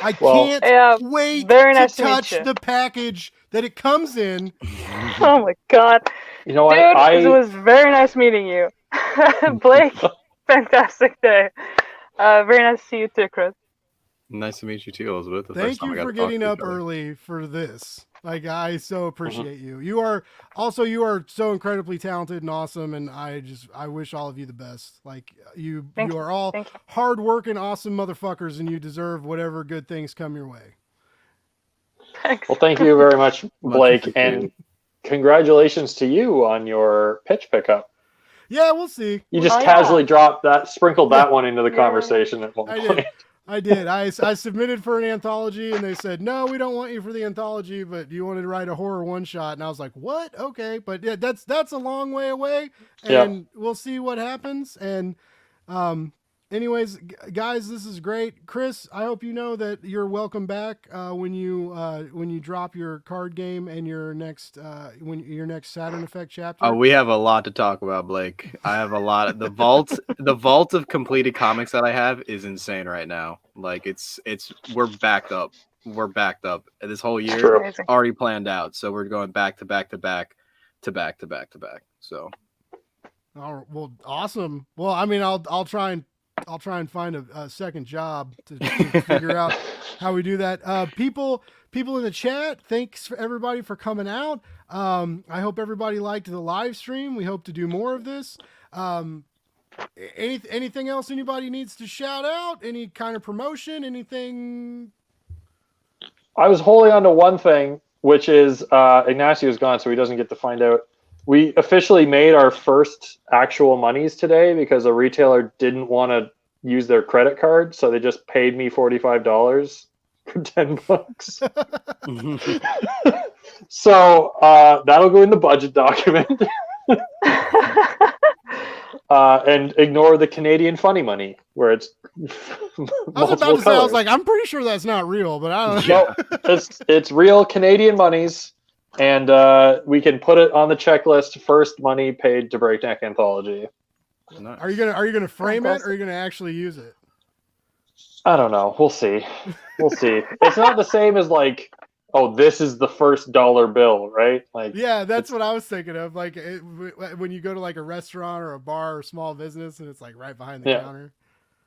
I can't wait to touch the package that it comes in.
Oh my God.
You know,
dude, it was very nice meeting you. Blake, fantastic day. Very nice to see you too, Chris.
Nice to meet you too, Elizabeth.
Thank you for getting up early for this. Like, I so appreciate you. You are so incredibly talented and awesome, and I wish all of you the best. Like, you are all hard-working, awesome motherfuckers, and you deserve whatever good things come your way.
Thanks.
Well, thank you very much, Blake, and congratulations to you on your pitch pickup.
Yeah, we'll see.
You just
Oh, yeah.
casually sprinkled that one into the
Yeah.
conversation at one
I
point.
did. I did. I submitted for an anthology, and they said, no, we don't want you for the anthology, but you wanted to write a horror one shot. And I was like, what? Okay. But yeah, that's a long way away, and we'll see what happens. And anyways, guys, this is great. Chris, I hope you know that you're welcome back when you drop your card game and your next Saturn Effect chapter.
Oh, we have a lot to talk about, Blake. I have a lot. The vault of completed comics that I have is insane right now. Like we're backed up. We're backed up. This whole year
Amazing.
already planned out. So we're going back to back to back to back to back to back. So.
Oh, well, awesome. Well, I mean, I'll try and find a second job to figure out how we do that. People in the chat, thanks for everybody for coming out. I hope everybody liked the live stream. We hope to do more of this. Anything else anybody needs to shout out? Any kind of promotion? Anything?
I was holding on to one thing, which is Ignacio's gone, so he doesn't get to find out. We officially made our first actual monies today because a retailer didn't want to use their credit card, so they just paid me $45 for $10. So that'll go in the budget document. And ignore the Canadian funny money where it's
I was about to say, I was like, I'm pretty sure that's not real, but I don't know.
No, it's real Canadian monies, and we can put it on the checklist. First money paid to Breakneck Anthology.
Nice.
Are you gonna frame it, or are you gonna actually use it?
I don't know. We'll see. We'll see. It's not the same as like, oh, this is the first dollar bill, right? Like,
yeah, that's what I was thinking of. Like when you go to like a restaurant or a bar or small business, and it's like right behind the counter.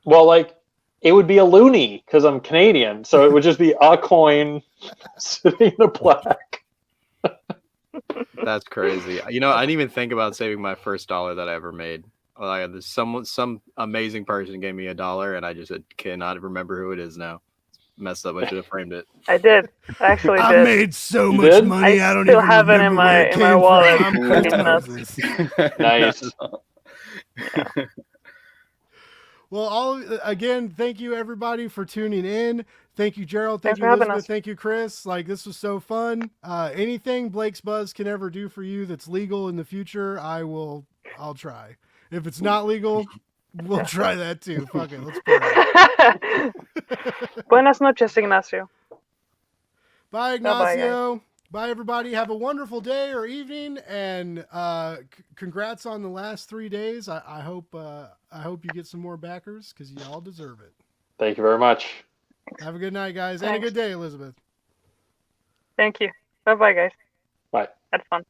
Well, like it would be a loonie because I'm Canadian, so it would just be a coin sitting in the black.
That's crazy. You know, I didn't even think about saving my first dollar that I ever made. Like, there's some amazing person gave me $1, and I just cannot remember who it is now. Messed up. I should have framed it.
I did. I actually did.
I made so
You
much
did?
money. I don't
still
even
have it in
remember
my-
where it
in my
came
wallet.
from. I'm
It's
crazy.
Nice.
Well, again, thank you everybody for tuning in. Thank you, Gerald. Thank
Thanks
you,
for having
Elizabeth.
us.
Thank you, Chris. Like, this was so fun. Anything Blake's Buzz can ever do for you that's legal in the future, I'll try. If it's not legal, we'll try that too. Fuck it. Let's play.
Buenas noches, Ignacio.
Bye,
Bye-bye,
Ignacio. Bye, everybody. Have a wonderful day or evening, and congrats on the last 3 days. I hope you get some more backers because you all deserve it.
Thank you very much.
Have a good night, guys, and
Thanks.
a good day, Elizabeth.
Thank you. Bye-bye, guys.
Bye.
Had fun.